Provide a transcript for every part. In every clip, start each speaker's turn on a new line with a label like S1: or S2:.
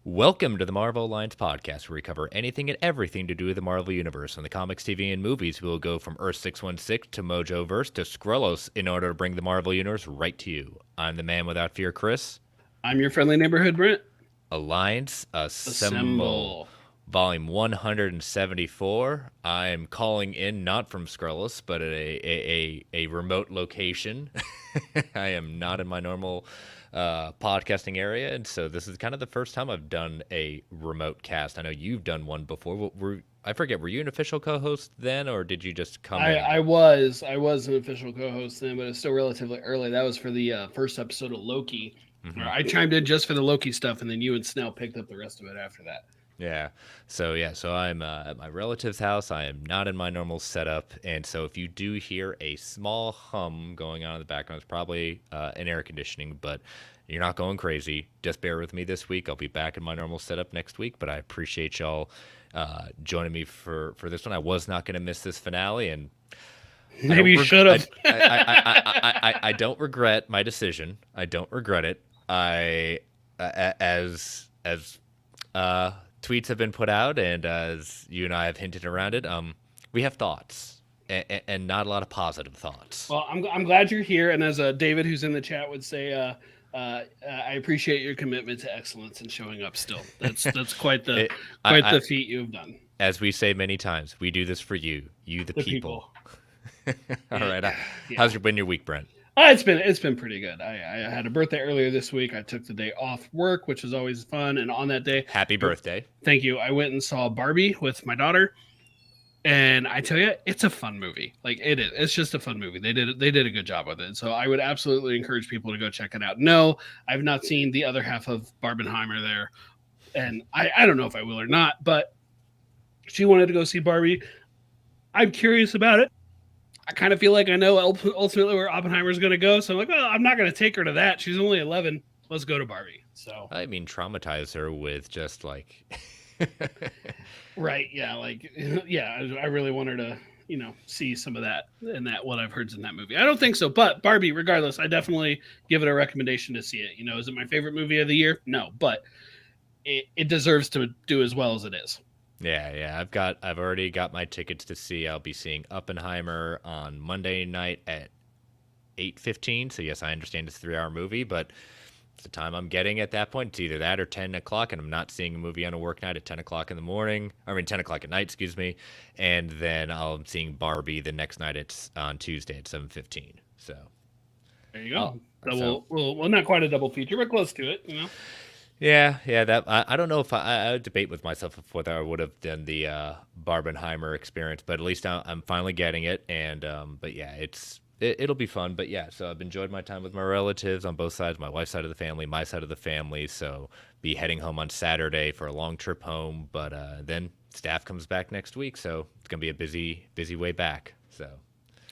S1: Welcome to the Marvel Alliance podcast, where we cover anything and everything to do with the Marvel Universe. On the comics, TV, and movies, we will go from Earth 616 to Mojoverse to Skrullos in order to bring the Marvel Universe right to you. I'm the man without fear, Chris.
S2: I'm your friendly neighborhood Brent.
S1: Alliance Assemble.
S2: Assemble.
S1: Volume 174. I'm calling in not from Skrullos, but at a remote location. I am not in my normal podcasting area, and so this is kind of the first time I've done a remote cast. I know you've done one before. I forget, were you an official co-host then, or did you just come
S2: I,
S1: in?
S2: I was I was an official co-host then, but it's still relatively early. That was for the first episode of Loki.
S1: Mhm.
S2: I chimed in just for the Loki stuff, and then you and Snell picked up the rest of it after that.
S1: So I'm at my relative's house. I am not in my normal setup, and so if you do hear a small hum going on in the background, it's probably an air conditioning, but you're not going crazy. Just bear with me this week. I'll be back in my normal setup next week, but I appreciate y'all joining me for this one. I was not going to miss this finale, and
S2: Maybe you should have.
S1: I don't regret my decision. I don't regret it. As tweets have been put out, and as you and I have hinted around it, we have thoughts, and not a lot of positive thoughts.
S2: Well, I'm glad you're here, and as David, who's in the chat, would say, I appreciate your commitment to excellence and showing up. Still, that's quite the the feat you've done.
S1: As we say many times, we do this for you, the people. All right. How's been your week, Brent?
S2: It's been pretty good. I had a birthday earlier this week. I took the day off work, which is always fun. And on that day,
S1: happy birthday!
S2: Thank you. I went and saw Barbie with my daughter, and I tell you, it's a fun movie. Like it is. It's just a fun movie. They did a good job with it. So I would absolutely encourage people to go check it out. No, I've not seen the other half of Barbenheimer there, and I don't know if I will or not. But she wanted to go see Barbie. I'm curious about it. I kind of feel like I know ultimately where Oppenheimer's going to go. So I'm like, well, I'm not going to take her to that. She's only 11. Let's go to Barbie. So
S1: I mean, traumatize her with just like,
S2: right. Yeah. Like, yeah, I really want her to, see some of that and that what I've heard in that movie. I don't think so, but Barbie, regardless, I definitely give it a recommendation to see it. Is it my favorite movie of the year? No, but it deserves to do as well as it is.
S1: Yeah. I've already got my tickets to see. I'll be seeing Oppenheimer on Monday night at 8:15. So yes, I understand it's a 3-hour movie, but it's the time I'm getting at that point. It's either that or 10 o'clock, and I'm not seeing a movie on a work night at 10 o'clock in the morning. 10 o'clock at night, excuse me. And then I'm seeing Barbie the next night. It's on Tuesday at 7:15. So
S2: there you go. Well, not quite a double feature, but close to it.
S1: Yeah. That I don't know if I would debate with myself if whether I would have done the Barbenheimer experience, but at least I'm finally getting it. And but yeah, it'll be fun. But yeah, so I've enjoyed my time with my relatives on both sides, my wife's side of the family, my side of the family. So be heading home on Saturday for a long trip home. But then staff comes back next week, so it's gonna be a busy way back. So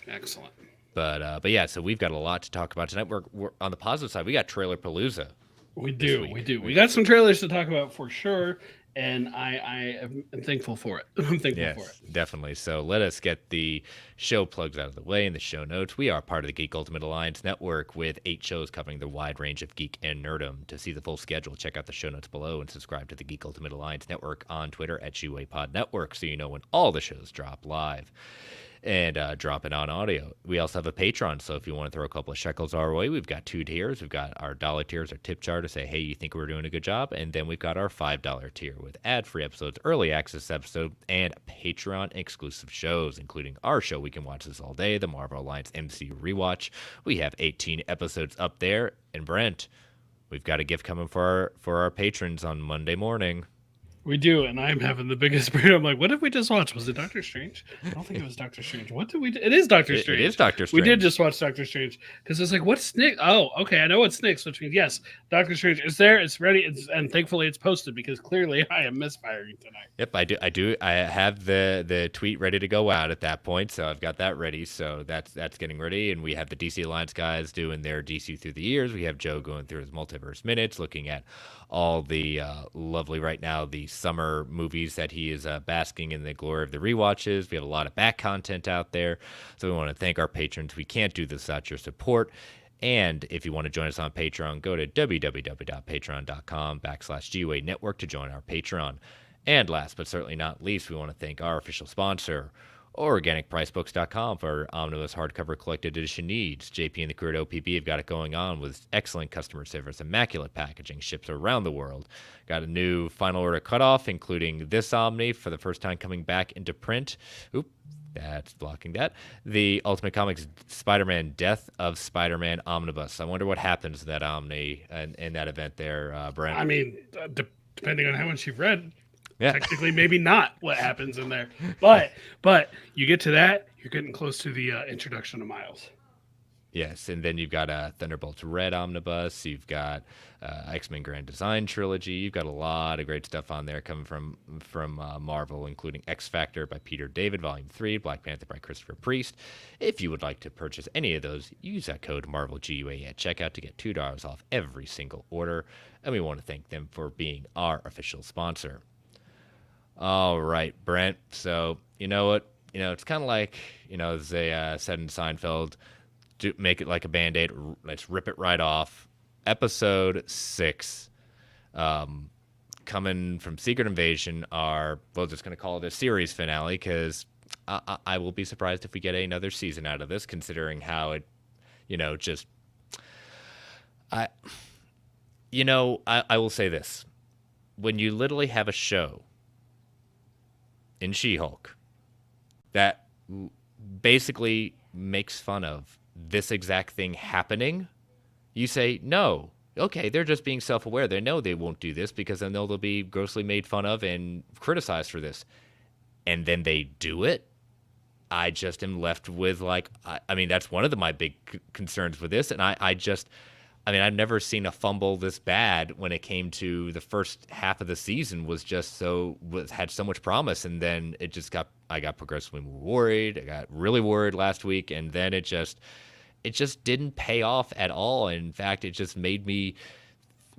S2: excellent.
S1: But yeah, so we've got a lot to talk about tonight. We're on the positive side. We got Trailer Palooza.
S2: We do. We got some trailers to talk about for sure, and I am thankful for it. I'm thankful for it.
S1: Definitely. So let us get the show plugs out of the way in the show notes. We are part of the Geek Ultimate Alliance Network with 8 shows covering the wide range of geek and nerdom. To see the full schedule, check out the show notes below and subscribe to the Geek Ultimate Alliance Network on Twitter at ShoeWayPod Network so you know when all the shows drop live and drop it on audio. We also have a Patreon, so if you want to throw a couple of shekels our way, we've got 2 tiers. We've got our dollar tiers, our tip jar to say, hey, you think we're doing a good job? And then we've got our $5 tier with ad-free episodes, early access episode, and Patreon-exclusive shows, including our show, We Can Watch This All Day, the Marvel Alliance MCU Rewatch. We have 18 episodes up there. And Brent, we've got a gift coming for our patrons on Monday morning.
S2: We do, and I'm having the biggest brain. I'm like, what did we just watch? Was it Doctor Strange? I don't think it was Doctor Strange. What did we do? It is Doctor Strange.
S1: It is Doctor Strange.
S2: We did just watch Doctor Strange because it's like, what's next? Oh, okay, I know what's next, which means, yes, Doctor Strange is there. It's ready, and thankfully it's posted because clearly I am misfiring tonight.
S1: Yep, I do. I have the tweet ready to go out at that point, so I've got that ready. So that's getting ready, and we have the DC Alliance guys doing their DC through the years. We have Joe going through his multiverse minutes, looking at all the lovely right now the summer movies that he is basking in the glory of the rewatches. We have a lot of back content out there, so we want to thank our patrons. We can't do this without your support. And if you want to join us on Patreon, go to www.patreon.com/GUA Network to join our Patreon. And last but certainly not least, we want to thank our official sponsor, OrganicPriceBooks.com, for omnibus hardcover collected edition needs. JP and the crew at OPB have got it going on with excellent customer service, immaculate packaging, ships around the world. Got a new final order cutoff, including this Omni for the first time coming back into print. Oop, that's blocking that. The Ultimate Comics Spider-Man Death of Spider-Man Omnibus. I wonder what happens to that Omni in that event there, Brent.
S2: I mean, depending on how much you've read,
S1: Yeah.
S2: technically maybe not what happens in there. But you get to that, you're getting close to the introduction to Miles.
S1: Yes, and then you've got Thunderbolts Red Omnibus. You've got X-Men Grand Design Trilogy. You've got a lot of great stuff on there coming from Marvel, including X Factor by Peter David, Volume 3, Black Panther by Christopher Priest. If you would like to purchase any of those, use that code MarvelGUA at checkout to get $2 off every single order. And we want to thank them for being our official sponsor. All right, Brent. So, you know what? It's kind of like, as they said in Seinfeld, make it like a Band-Aid. Let's rip it right off. Episode 6, coming from Secret Invasion, we're just going to call it a series finale, because I will be surprised if we get another season out of this, considering how it, I will say this. When you literally have a show in She-Hulk that basically makes fun of this exact thing happening, you say, no, okay, they're just being self-aware. They know they won't do this because they know they'll be grossly made fun of and criticized for this. And then they do it. I just am left with, like, I mean, that's one of my big concerns with this. And I've never seen a fumble this bad when it came to the first half of the season. Had so much promise, and then I got progressively more worried. I got really worried last week, and then it just didn't pay off at all. In fact, it just made me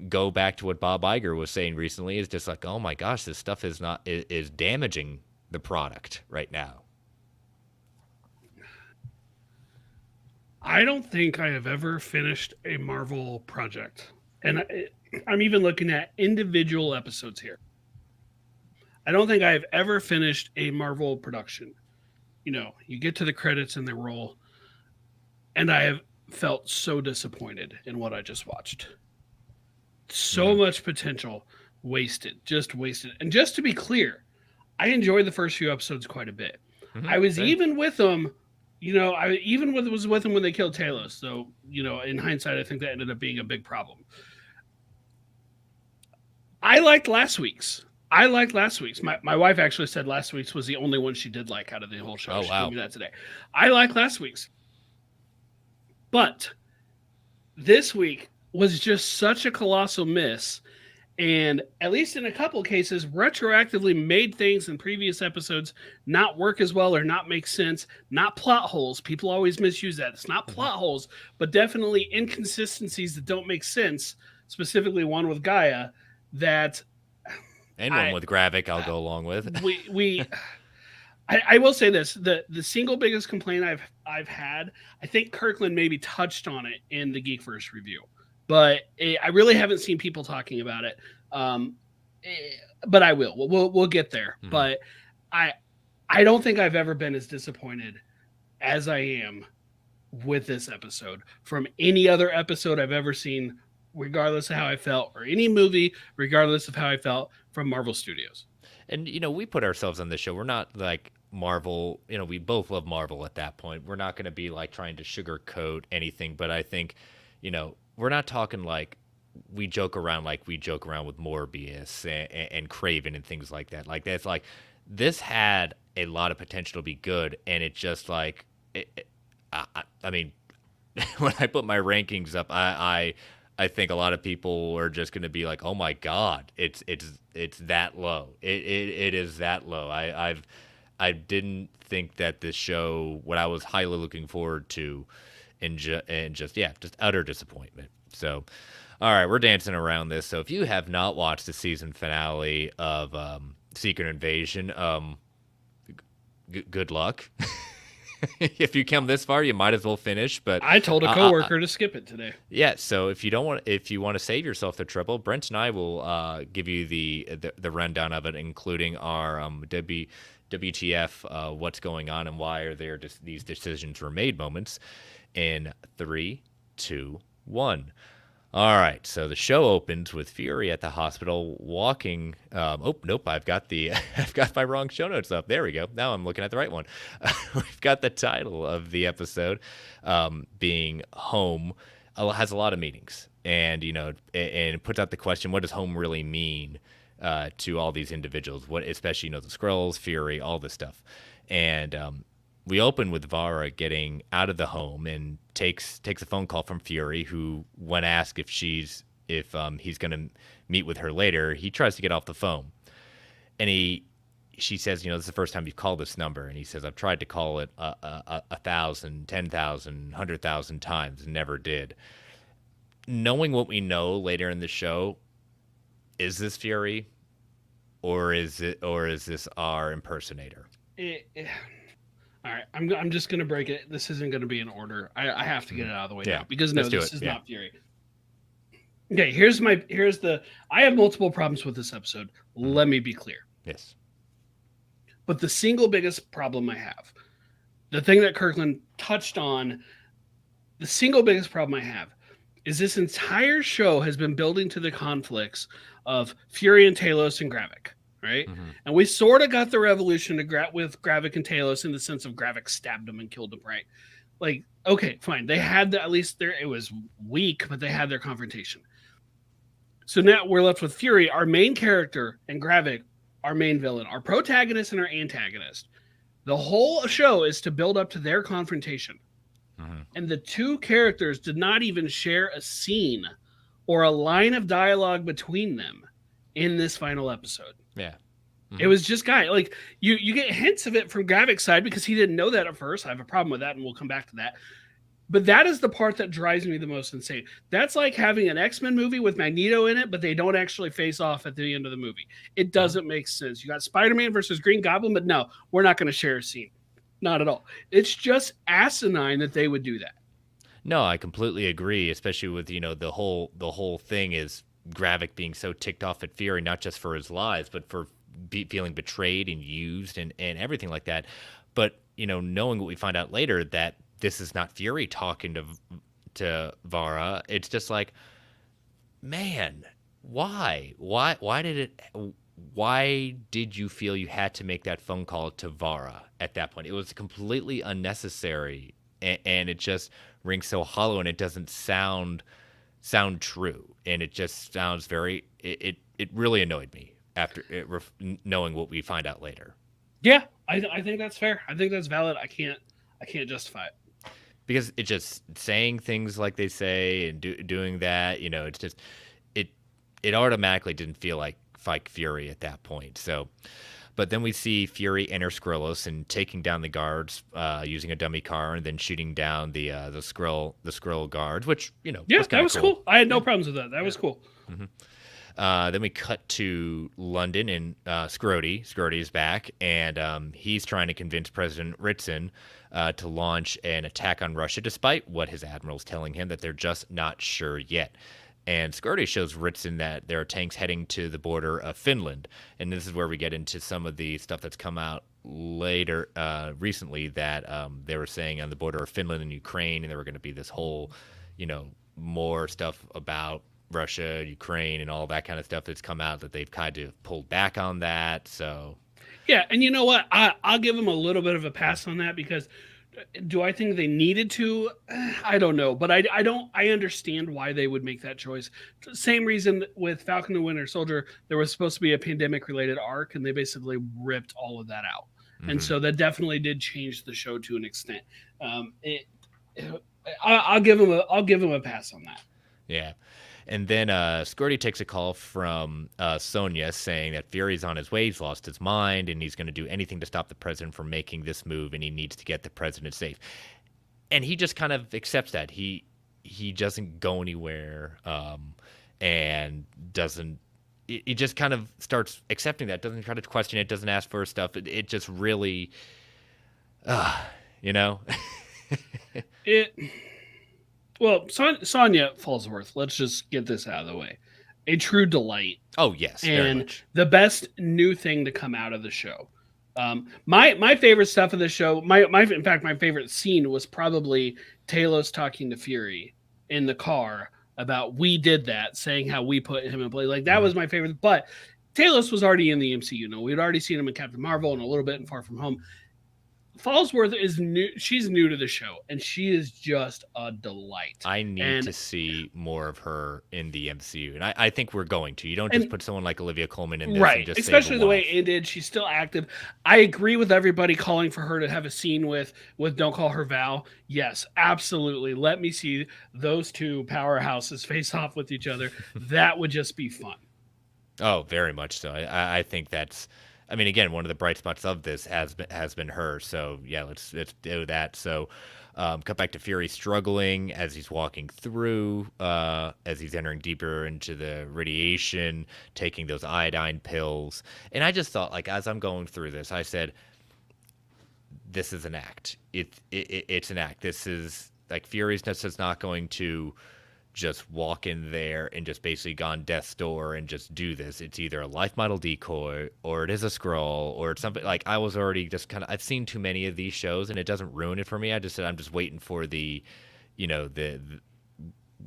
S1: go back to what Bob Iger was saying recently. Is just like, oh my gosh, this stuff is damaging the product right now.
S2: I don't think I have ever finished a Marvel project. And I'm even looking at individual episodes here. I don't think I have ever finished a Marvel production. You get to the credits and they roll, and I have felt so disappointed in what I just watched. So much potential wasted, just wasted. And just to be clear, I enjoyed the first few episodes quite a bit. Mm-hmm. I was even with them. I was with them when they killed Talos. So, in hindsight, I think that ended up being a big problem. I liked last week's. My wife actually said last week's was the only one she did like out of the whole show.
S1: Oh,
S2: she
S1: wow.
S2: told me that today. I liked last week's. But this week was just such a colossal miss. And at least in a couple of cases, retroactively made things in previous episodes not work as well or not make sense. Not plot holes. People always misuse that. It's not plot holes, but definitely inconsistencies that don't make sense. Specifically, one with Gaia that,
S1: and one with Gravik, I'll go along with.
S2: I will say this: the single biggest complaint I've had, I think Kirkland maybe touched on it in the Geekverse review. But I really haven't seen people talking about it. But I will. We'll get there. Mm-hmm. But I don't think I've ever been as disappointed as I am with this episode from any other episode I've ever seen, regardless of how I felt, or any movie, regardless of how I felt, from Marvel Studios.
S1: And, we put ourselves on this show. We're not like Marvel. We both love Marvel at that point. We're not going to be like trying to sugarcoat anything. But I think, we're not talking like we joke around with Morbius and Craven and things like that. Like, that's like, this had a lot of potential to be good, and it just like, I mean, when I put my rankings up, I think a lot of people are just going to be like, oh my God, it's that low. It is that low. I didn't think that this show, what I was highly looking forward to, and just utter disappointment. So, all right, we're dancing around this. So if you have not watched the season finale of Secret Invasion, good luck. If you come this far, you might as well finish. But
S2: I told a coworker to skip it today.
S1: yeah, so if you want to save yourself the trouble, Brent and I will give you the rundown of it, including our WTF, what's going on and why are there these decisions were made moments. In 3, 2, 1. All right, so the show opens with Fury at the hospital walking. Oh nope, I've got I've got my wrong show notes up. There we go. Now I'm looking at the right one. We've got the title of the episode being Home. Has a lot of meanings, and and it puts out the question: what does home really mean to all these individuals? What, especially the Skrulls, Fury, all this stuff, and we open with Vara getting out of the home and takes a phone call from Fury, who, when asked if he's going to meet with her later, he tries to get off the phone, and she says, this is the first time you've called this number, and he says, I've tried to call it 1,000, 10,000, 100,000 times, and never did. Knowing what we know later in the show, is this Fury, or is this our impersonator?
S2: All right, I'm just gonna break it. This isn't gonna be in order. I have to get it out of the way now because this is not Fury. Okay, I have multiple problems with this episode. Let me be clear.
S1: Yes.
S2: But the single biggest problem I have, the thing that Kirkland touched on, the single biggest problem I have is this entire show has been building to the conflicts of Fury and Talos and Gravik. Right? Mm-hmm. And we sort of got the revolution with Gravik and Talos in the sense of Gravik stabbed him and killed him, right? Like, okay, fine. They had at least it was weak, but they had their confrontation. So now we're left with Fury, our main character, and Gravik, our main villain, our protagonist and our antagonist. The whole show is to build up to their confrontation. Mm-hmm. And the two characters did not even share a scene or a line of dialogue between them in this final episode.
S1: Yeah.
S2: Mm-hmm. It was just like you get hints of it from Gravik's side because he didn't know that at first. I have a problem with that, and we'll come back to that. But that is the part that drives me the most insane. That's like having an X-Men movie with Magneto in it, but they don't actually face off at the end of the movie. It doesn't make sense. You got Spider-Man versus Green Goblin, but no, we're not going to share a scene. Not at all. It's just asinine that they would do that.
S1: No, I completely agree, especially with, the whole thing is Gravik being so ticked off at Fury, not just for his lies, but for feeling betrayed and used and everything like that. But, knowing what we find out later, that this is not Fury talking to Vara, it's just like, man, why did you feel you had to make that phone call to Vara at that point? It was completely unnecessary, and it just rings so hollow, and it doesn't sound true, and it just sounds very. It really annoyed me after knowing what we find out later.
S2: Yeah, I think that's fair. I think that's valid. I can't justify it
S1: because it's just saying things like they say and doing that. It's just it automatically didn't feel like Fury at that point. So, but then we see Fury enter Skrullos and taking down the guards using a dummy car, and then shooting down the Skrull guards, which
S2: that was cool. I had no problems with that. That was cool.
S1: Mm-hmm. Then we cut to London, and Scrody is back, and he's trying to convince President Ritson to launch an attack on Russia, despite what his admiral's telling him that they're just not sure yet. And Scrody shows Ritson that there are tanks heading to the border of Finland. And this is where we get into some of the stuff that's come out later recently that they were saying on the border of Finland and Ukraine, and there were going to be this whole, more stuff about Russia, Ukraine, and all that kind of stuff that's come out that they've kind of pulled back on that. So,
S2: yeah, and you know what? I'll give them a little bit of a pass on that because do I think they needed to? I don't know, but I understand why they would make that choice. Same reason with Falcon and Winter Soldier, there was supposed to be a pandemic related arc, and they basically ripped all of that out. Mm-hmm. And so that definitely did change the show to an extent. I'll give them a pass on that.
S1: Yeah. And then Scotty takes a call from Sonya saying that Fury's on his way. He's lost his mind, and he's going to do anything to stop the president from making this move, and he needs to get the president safe. And he just kind of accepts that. He doesn't go anywhere and doesn't – he just kind of starts accepting that, doesn't try to question it, doesn't ask for stuff. It just really you know?
S2: It well, Sonya Fallsworth. Let's just get this out of the way. A true delight
S1: Oh, yes, very
S2: and
S1: much.
S2: the best new thing to come out of the show. My favorite stuff of the show, my in fact my favorite scene was probably Talos talking to Fury in the car about we did that, saying how we put him in play. Like that
S1: Mhm.
S2: was my favorite. But Talos was already in the MCU. You know, we'd already seen him in Captain Marvel and a little bit in Far From Home. Fallsworth is new. She's new to the show, and she is just a delight.
S1: I need
S2: And
S1: to see more of her in the MCU, and I think we're going to. You don't just
S2: and
S1: put someone like Olivia Colman in this and
S2: right,
S1: just save a
S2: especially the way
S1: one-off.
S2: it ended. She's still active. I agree with everybody calling for her to have a scene with Don't Call Her Val. Yes, absolutely. Let me see those two powerhouses face off with each other. That would just be fun.
S1: Oh, very much so. I think that's. I mean, again, one of the bright spots of this has been her. So yeah, let's do that. So, cut back to Fury struggling as he's walking through, as he's entering deeper into the radiation, taking those iodine pills. And I just thought, like, as I'm going through this, I said, this is an act. It's an act. This is like Fury's just not going to just walk in there and just basically gone death's door and just do this. It's either a life model decoy or it is a scroll or it's something like I was already just kind of I've seen too many of these shows and it doesn't ruin it for me. I just said I'm just waiting for the, the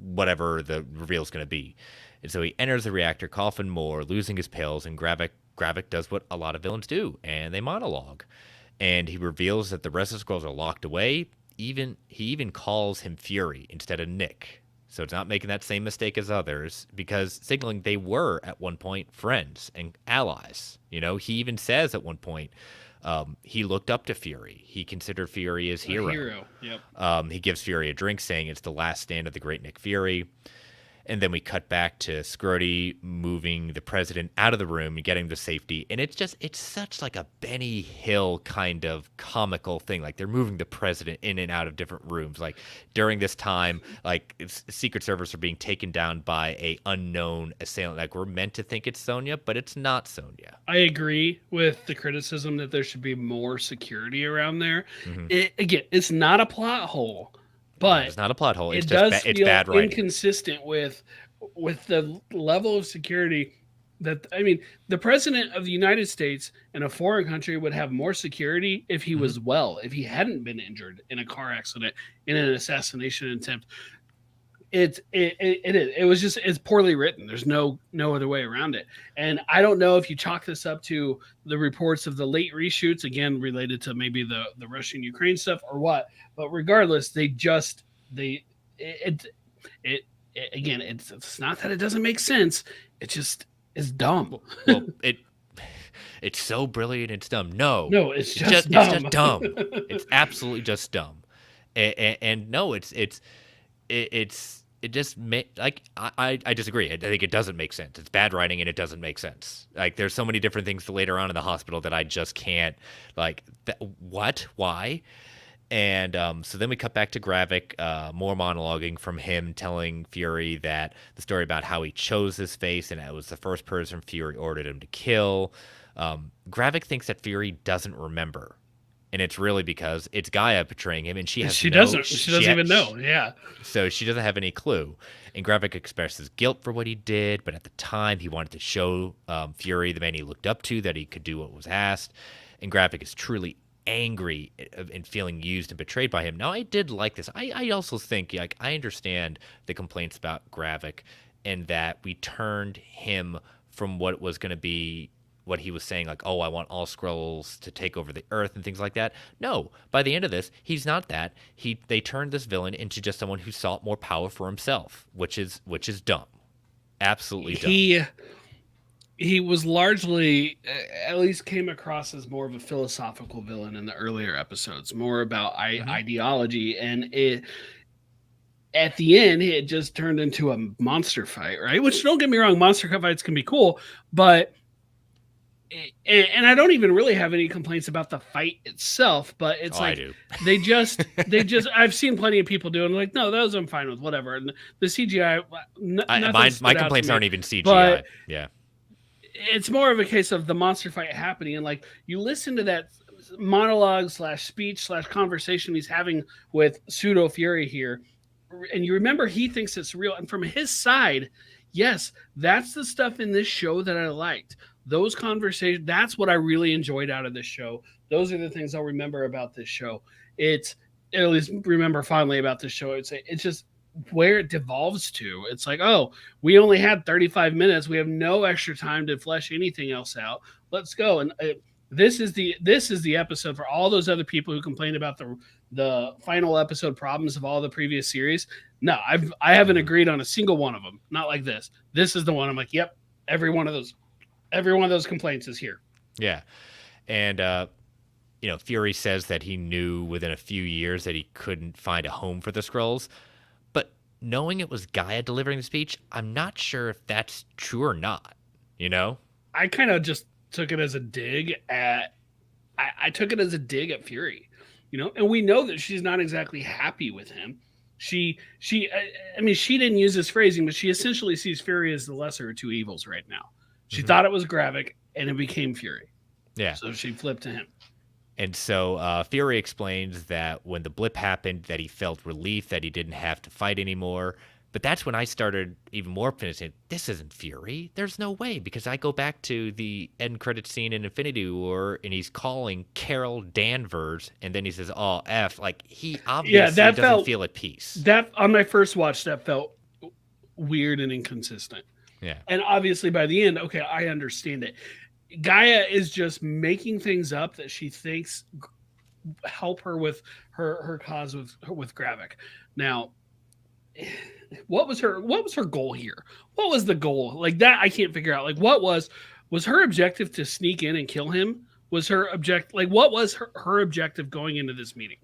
S1: whatever the reveal is going to be. And so he enters the reactor, coughing more, losing his pills, and Gravik does what a lot of villains do, and they monologue. And he reveals that the rest of the scrolls are locked away. He even calls him Fury instead of Nick. So it's not making that same mistake as others because signaling they were at one point friends and allies. He even says at one point he looked up to Fury. He considered Fury his hero.
S2: Yep.
S1: He gives Fury a drink saying it's the last stand of the great Nick Fury. And then we cut back to Scrody moving the president out of the room and getting to safety. And it's such like a Benny Hill kind of comical thing. Like they're moving the president in and out of different rooms. Like during this time, like Secret Service are being taken down by a unknown assailant. Like we're meant to think it's Sonya, but it's not Sonya.
S2: I agree with the criticism that there should be more security around there.
S1: Mm-hmm.
S2: Again, it's not a plot hole. But
S1: it's not a plot hole. It's
S2: it
S1: just
S2: does
S1: it's
S2: feel
S1: bad writing.
S2: inconsistent with the level of security that the president of the United States in a foreign country would have more security if he was well, if he hadn't been injured in a car accident, in an assassination attempt. It's poorly written. There's no other way around it. And I don't know if you chalk this up to the reports of the late reshoots, again related to maybe the Russian Ukraine stuff or what. But regardless, it's not that it doesn't make sense. It just is dumb.
S1: Well, it's so brilliant. It's dumb. No,
S2: it's just dumb.
S1: It's just dumb. It's absolutely just dumb. And no, it just like I disagree. I think it doesn't make sense. It's bad writing and it doesn't make sense. Like there's so many different things later on in the hospital that I just can't like. What? Why? And so then we cut back to Gravik, more monologuing from him telling Fury that the story about how he chose this face and it was the first person Fury ordered him to kill. Gravik thinks that Fury doesn't remember. And it's really because it's Gaia betraying him, and she doesn't even know.
S2: Yeah.
S1: So she doesn't have any clue. And Gravik expresses guilt for what he did, but at the time he wanted to show Fury, the man he looked up to, that he could do what was asked. And Gravik is truly angry and feeling used and betrayed by him. Now, I did like this. I also think, like, I understand the complaints about Gravik and that we turned him from what was going to be what he was saying, like, oh, I want all Skrulls to take over the Earth and things like that. No, by the end of this, he's not that. They turned this villain into just someone who sought more power for himself, which is dumb, absolutely dumb.
S2: He was largely, at least came across as more of a philosophical villain in the earlier episodes, more about ideology, and at the end, it just turned into a monster fight, right? Which, don't get me wrong, monster fights can be cool, but and I don't even really have any complaints about the fight itself, but it's like they just I've seen plenty of people doing like, no, those I'm fine with, whatever. And the CGI,
S1: my complaints aren't even CGI. Yeah,
S2: it's more of a case of the monster fight happening, and like you listen to that monologue slash speech slash conversation he's having with pseudo Fury here, and you remember he thinks it's real, and from his side, yes, that's the stuff in this show that I liked. Those conversations, that's what I really enjoyed out of this show. Those are the things I'll remember about this show. It's at least remember fondly about this show. It's just where it devolves to. It's like, oh, we only had 35 minutes. We have no extra time to flesh anything else out. Let's go. And this is the episode for all those other people who complained about the final episode problems of all the previous series. No, I haven't agreed on a single one of them. Not like this. This is the one I'm like, yep, every one of those complaints is here.
S1: Yeah. And Fury says that he knew within a few years that he couldn't find a home for the Skrulls. But knowing it was Gaia delivering the speech, I'm not sure if that's true or not,
S2: I kind of just took it as a dig at I took it as a dig at Fury, and we know that she's not exactly happy with him. She didn't use this phrasing, but she essentially sees Fury as the lesser of two evils right now. She thought it was Gravik, and it became Fury.
S1: Yeah.
S2: So she flipped to him.
S1: And so Fury explains that when the blip happened, that he felt relief that he didn't have to fight anymore. But that's when I started even more finishing. This isn't Fury. There's no way, because I go back to the end credit scene in Infinity War, and he's calling Carol Danvers, and then he says, "Oh, F." Like, he obviously doesn't feel at peace.
S2: That on my first watch, that felt weird and inconsistent.
S1: Yeah.
S2: And obviously by the end, okay, I understand it. Gaia is just making things up that she thinks help her with her cause with Gravik. Now, what was her goal here? What was the goal? Like, that I can't figure out. Like, what was her objective to sneak in and kill him? Was her what was her objective going into this meeting?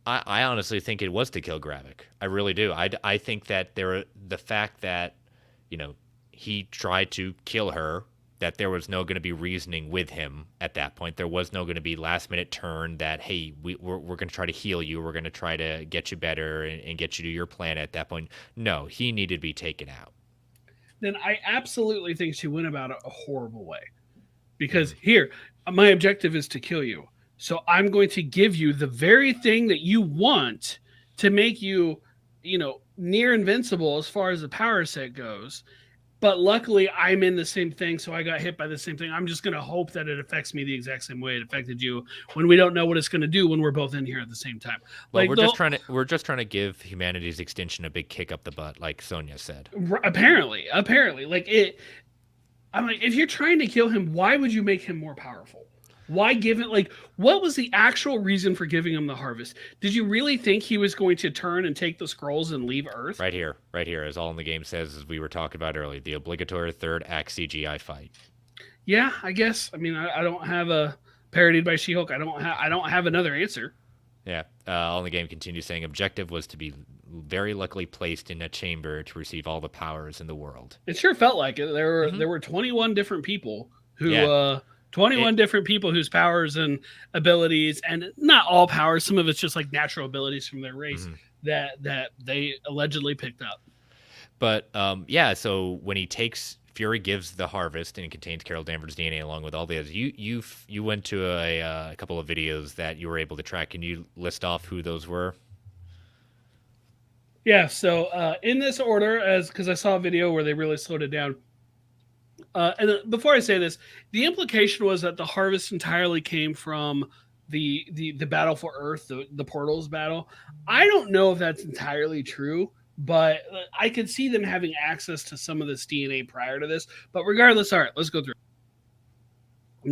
S1: I honestly think it was to kill Gravik. I really do. I think that the fact that he tried to kill her, that there was no going to be reasoning with him at that point. There was no going to be last minute turn that, hey, we're going to try to heal you. We're going to try to get you better and get you to your planet at that point. No, he needed to be taken out.
S2: Then I absolutely think she went about it a horrible way. Because here, my objective is to kill you. So I'm going to give you the very thing that you want to make you, near invincible as far as the power set goes. But luckily, I'm in the same thing, so I got hit by the same thing. I'm just going to hope that it affects me the exact same way it affected you, when we don't know what it's going to do when we're both in here at the same time.
S1: Well, we're just trying to give humanity's extinction a big kick up the butt, like Sonya said.
S2: Apparently, like it. I'm like, if you're trying to kill him, why would you make him more powerful? Why give it, what was the actual reason for giving him the harvest? Did you really think he was going to turn and take the Skrulls and leave Earth?
S1: Right here, as All in the Game says, as we were talking about earlier, the obligatory third act CGI fight.
S2: Yeah, I guess. I mean, I don't have a parodied by She-Hulk. I don't have another answer.
S1: Yeah. All in the Game continues saying, objective was to be very luckily placed in a chamber to receive all the powers in the world.
S2: It sure felt like it. There were 21 different people who 21 different people whose powers and abilities, and not all powers, some of it's just like natural abilities from their race that they allegedly picked up.
S1: But so when Fury gives the harvest, and it contains Carol Danvers' DNA along with all the others. You went to a couple of videos that you were able to track. Can you list off who those were?
S2: Yeah, so in this order, because I saw a video where they really slowed it down. And before I say this, the implication was that the harvest entirely came from the battle for Earth, the portals battle. I don't know if that's entirely true, but I could see them having access to some of this DNA prior to this. But regardless, all right, let's go through.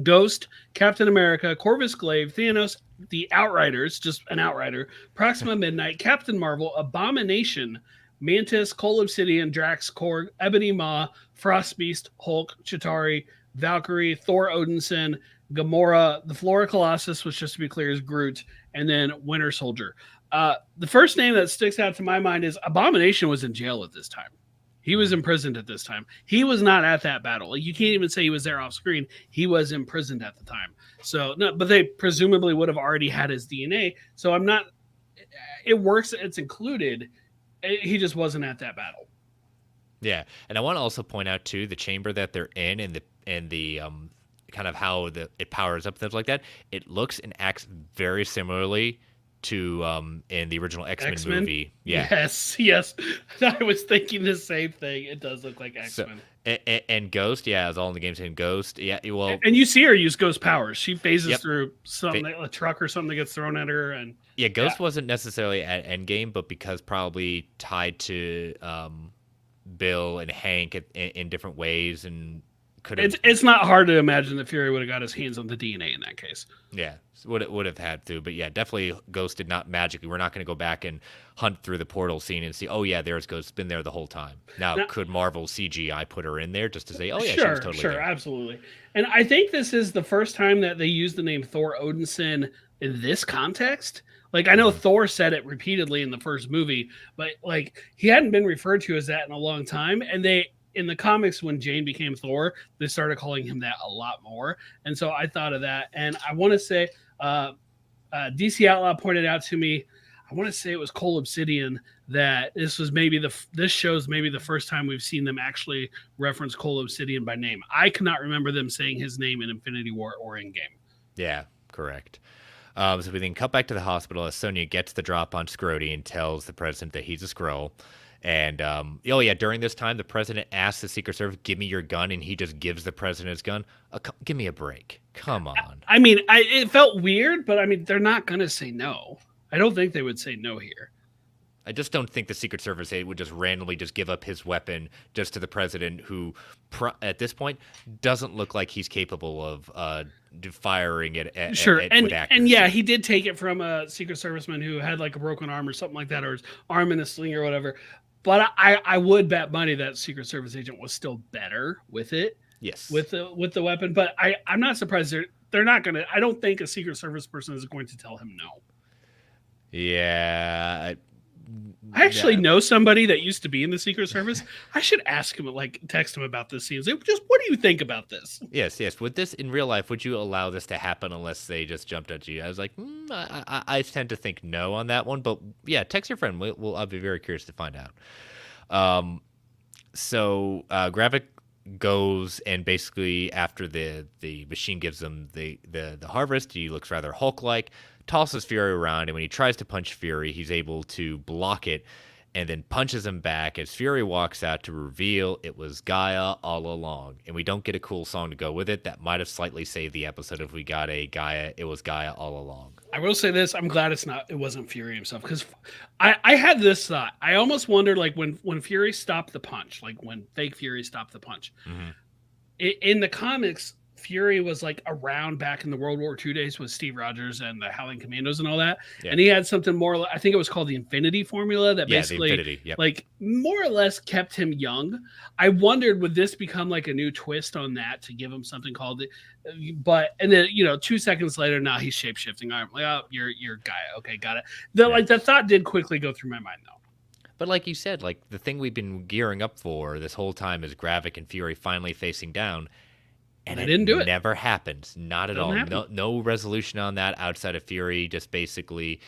S2: Ghost, Captain America, Corvus Glaive, Thanos, the Outriders, just an Outrider, Proxima Midnight, Captain Marvel, Abomination, Mantis, Cole Obsidian, Drax, Korg, Ebony Maw, Frostbeast, Hulk, Chitauri, Valkyrie, Thor Odinson, Gamora, the Flora Colossus, which just to be clear is Groot, and then Winter Soldier. The first name that sticks out to my mind is Abomination was in jail at this time. He was imprisoned at this time. He was not at that battle. You can't even say he was there off screen. He was imprisoned at the time. So, no, but they presumably would have already had his DNA. So I'm not. It works. It's included. He just wasn't at that battle.
S1: Yeah, and I want to also point out too the chamber that they're in, and the kind of how it powers up, things like that. It looks and acts very similarly to in the original X-Men
S2: X-Men.
S1: movie. Yeah.
S2: Yes, yes. I was thinking the same thing. It does look like
S1: So
S2: X-Men.
S1: and Ghost, yeah, is all in the game saying Ghost. Yeah, well,
S2: And you see her use ghost powers. She phases
S1: yep.
S2: through something, a truck or something that gets thrown at her, and
S1: Yeah,
S2: yeah,
S1: Ghost wasn't necessarily at Endgame, but because probably tied to Bill and Hank in different ways, and could have.
S2: it's not hard to imagine that Fury would have got his hands on the DNA in that case.
S1: Yeah, would have had to, but yeah, definitely Ghost did not magically. We're not going to go back and hunt through the portal scene and see. Oh yeah, there's Ghost. Been there the whole time. Now, could Marvel CGI put her in there just to say, oh yeah, she was totally
S2: sure,
S1: there.
S2: absolutely. And I think this is the first time that they use the name Thor Odinson in this context. Like I know Thor said it repeatedly in the first movie, but like he hadn't been referred to as that in a long time. And they in the comics when Jane became Thor, they started calling him that a lot more. And so I thought of that. And I want to say DC Outlaw pointed out to me, I want to say it was Cole Obsidian, that this shows maybe the first time we've seen them actually reference Cole Obsidian by name. I cannot remember them saying his name in Infinity War or in game.
S1: Yeah, correct. So we then cut back to the hospital as Sonya gets the drop on Scrody and tells the president that he's a Skrull. And oh yeah, during this time, the president asks the Secret Service, "Give me your gun," and he just gives the president his gun. Give me a break. Come on.
S2: I mean, it felt weird, but I mean, they're not going to say no. I don't think they would say no here.
S1: I just don't think the Secret Service would just randomly just give up his weapon just to the president, who at this point doesn't look like he's capable of firing it at with accuracy.
S2: And yeah, he did take it from a Secret Serviceman who had like a broken arm or something like that, or his arm in a sling or whatever. But I would bet money that Secret Service agent was still better with it.
S1: Yes,
S2: with the weapon. But I'm not surprised they're not gonna. I don't think a Secret Service person is going to tell him no.
S1: Yeah.
S2: I actually know somebody that used to be in the Secret Service. I should ask him, like, text him about this scene. Say, just what do you think about this?
S1: Yes. With this in real life, would you allow this to happen unless they just jumped at you? I was like, I tend to think no on that one, but yeah, text your friend. I'll be very curious to find out. So Gravik goes and basically after the machine gives him the harvest, he looks rather Hulk-like, tosses Fury around, and when he tries to punch Fury, he's able to block it and then punches him back as Fury walks out to reveal it was Gaia all along. And we don't get a cool song to go with it. That might have slightly saved the episode if we got it was Gaia all along.
S2: I will say this, I'm glad it wasn't Fury himself, because I had this thought. I almost wondered, like, when Fury stopped the punch, like when fake Fury stopped the punch, in the comics, Fury was like around back in the World War II days with Steve Rogers and the Howling Commandos and all that. Yeah. And he had something more, I think it was called the Infinity Formula that basically like more or less kept him young. I wondered, would this become like a new twist on that to give him something called it? But, and then, 2 seconds later, now he's shape-shifting. I'm like, oh, you're Gaia. Okay, got it. Like the thought did quickly go through my mind though.
S1: But like you said, like the thing we've been gearing up for this whole time is Gravik and Fury finally facing down. And
S2: I didn't do it.
S1: Never happened. Not at all. No resolution on that outside of Fury just basically,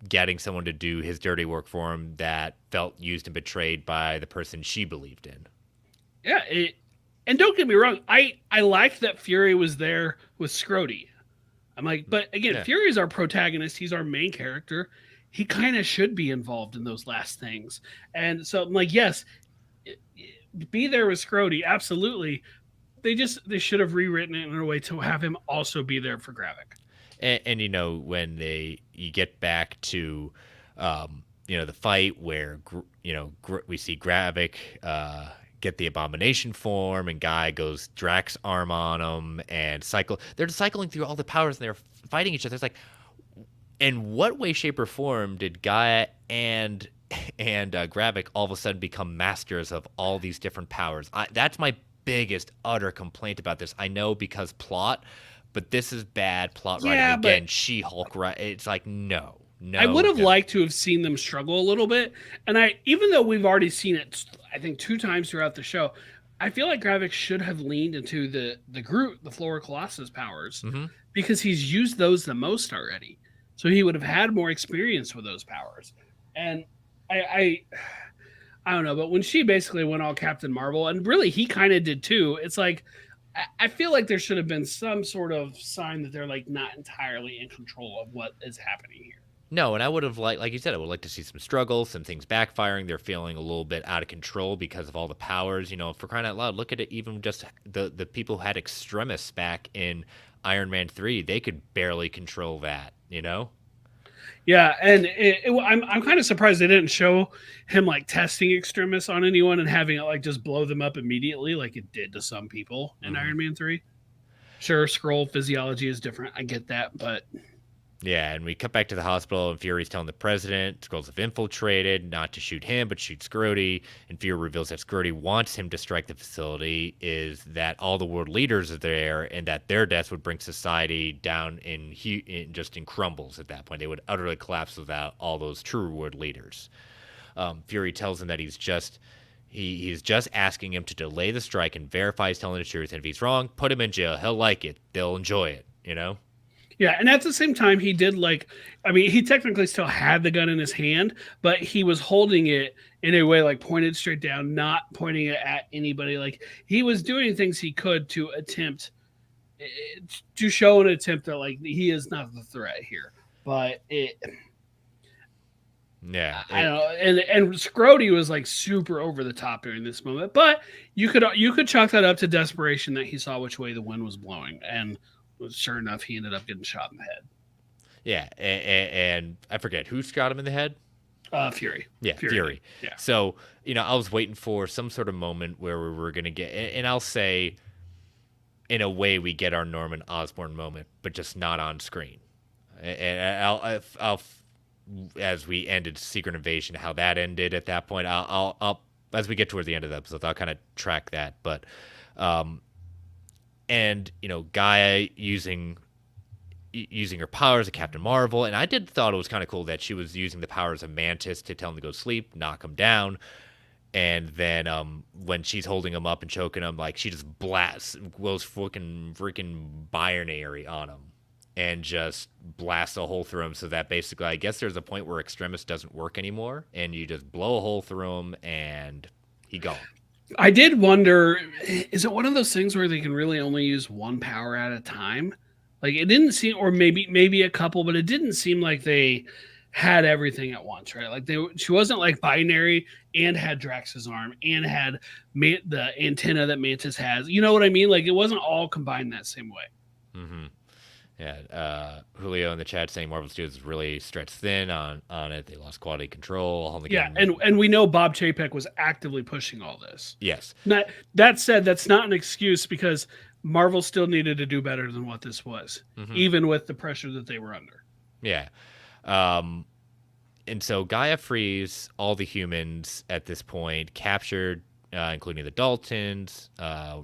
S1: getting someone to do his dirty work for him that felt used and betrayed by the person she believed in.
S2: Yeah. And don't get me wrong. I liked that Fury was there with Scrody. I'm like, but again, Fury's our protagonist. He's our main character. He kind of should be involved in those last things. And so I'm like, yes, be there with Scrody. Absolutely. They should have rewritten it in a way to have him also be there for Gravik.
S1: And when you get back to, the fight where, we see Gravik get the abomination form and Guy goes Drax arm on him and they're cycling through all the powers and they're fighting each other. It's like, in what way, shape, or form did Gaia and Gravik all of a sudden become masters of all these different powers? That's my biggest utter complaint about this. I know because plot, but this is bad plot writing again. She-Hulk, right? It's like no.
S2: I would have liked to have seen them struggle a little bit, and even though we've already seen it, I think 2 times throughout the show, I feel like Gravik should have leaned into the Groot, the Flora Colossus powers, because he's used those the most already. So he would have had more experience with those powers, and I don't know, but when she basically went all Captain Marvel, and really he kind of did too, it's like, I feel like there should have been some sort of sign that they're like not entirely in control of what is happening here.
S1: No, and I would have like you said, I would like to see some struggle, some things backfiring. They're feeling a little bit out of control because of all the powers. For crying out loud, look at it. Even just the people who had extremists back in Iron Man 3, they could barely control that.
S2: Yeah, and I'm kind of surprised they didn't show him like testing extremists on anyone and having it like just blow them up immediately, like it did to some people in
S1: Mm-hmm.
S2: Iron Man 3. Sure, scroll physiology is different. I get that, but
S1: Yeah, and we cut back to the hospital, and Fury's telling the president Skrulls have infiltrated, not to shoot him, but shoot Scrody. And Fury reveals that Scrody wants him to strike the facility, is that all the world leaders are there, and that their deaths would bring society down just in crumbles at that point. They would utterly collapse without all those true world leaders. Fury tells him that he's just asking him to delay the strike and verify he's telling the truth. And if he's wrong, put him in jail. He'll like it. They'll enjoy it.
S2: yeah, and at the same time, he did like, I mean, he technically still had the gun in his hand, but he was holding it in a way like pointed straight down, not pointing it at anybody. Like he was doing things he could to attempt to show an attempt that like he is not the threat here. But
S1: Yeah.
S2: I don't know, and Scrody was like super over the top during this moment, but you could chalk that up to desperation that he saw which way the wind was blowing, and sure enough, he ended up getting shot in the head.
S1: Yeah, and I forget who shot him in the head.
S2: Fury.
S1: Yeah, Fury.
S2: Yeah.
S1: So I was waiting for some sort of moment where we were gonna get, and I'll say, in a way, we get our Norman Osborn moment, but just not on screen. And I'll as we ended Secret Invasion, how that ended at that point. I'll as we get towards the end of the episode, I'll kind of track that, but. And Gaia using her powers of Captain Marvel, and I did thought it was kind of cool that she was using the powers of Mantis to tell him to go sleep, knock him down, and then when she's holding him up and choking him, like she just blasts, goes freaking binary on him, and just blasts a hole through him. So that basically, I guess there's a point where Extremis doesn't work anymore, and you just blow a hole through him, and he gone.
S2: I did wonder, is it one of those things where they can really only use one power at a time? Like it didn't seem, or maybe a couple, but it didn't seem like they had everything at once, right? Like she wasn't like binary and had Drax's arm and had the antenna that Mantis has. You know what I mean? Like it wasn't all combined that same way.
S1: Mm-hmm. Yeah, Julio in the chat saying Marvel Studios really stretched thin on it. They lost quality control.
S2: And we know Bob Chapek was actively pushing all this.
S1: Yes.
S2: That said, that's not an excuse because Marvel still needed to do better than what this was, even with the pressure that they were under.
S1: Yeah. And so Gaia frees all the humans at this point, captured, including the Daltons,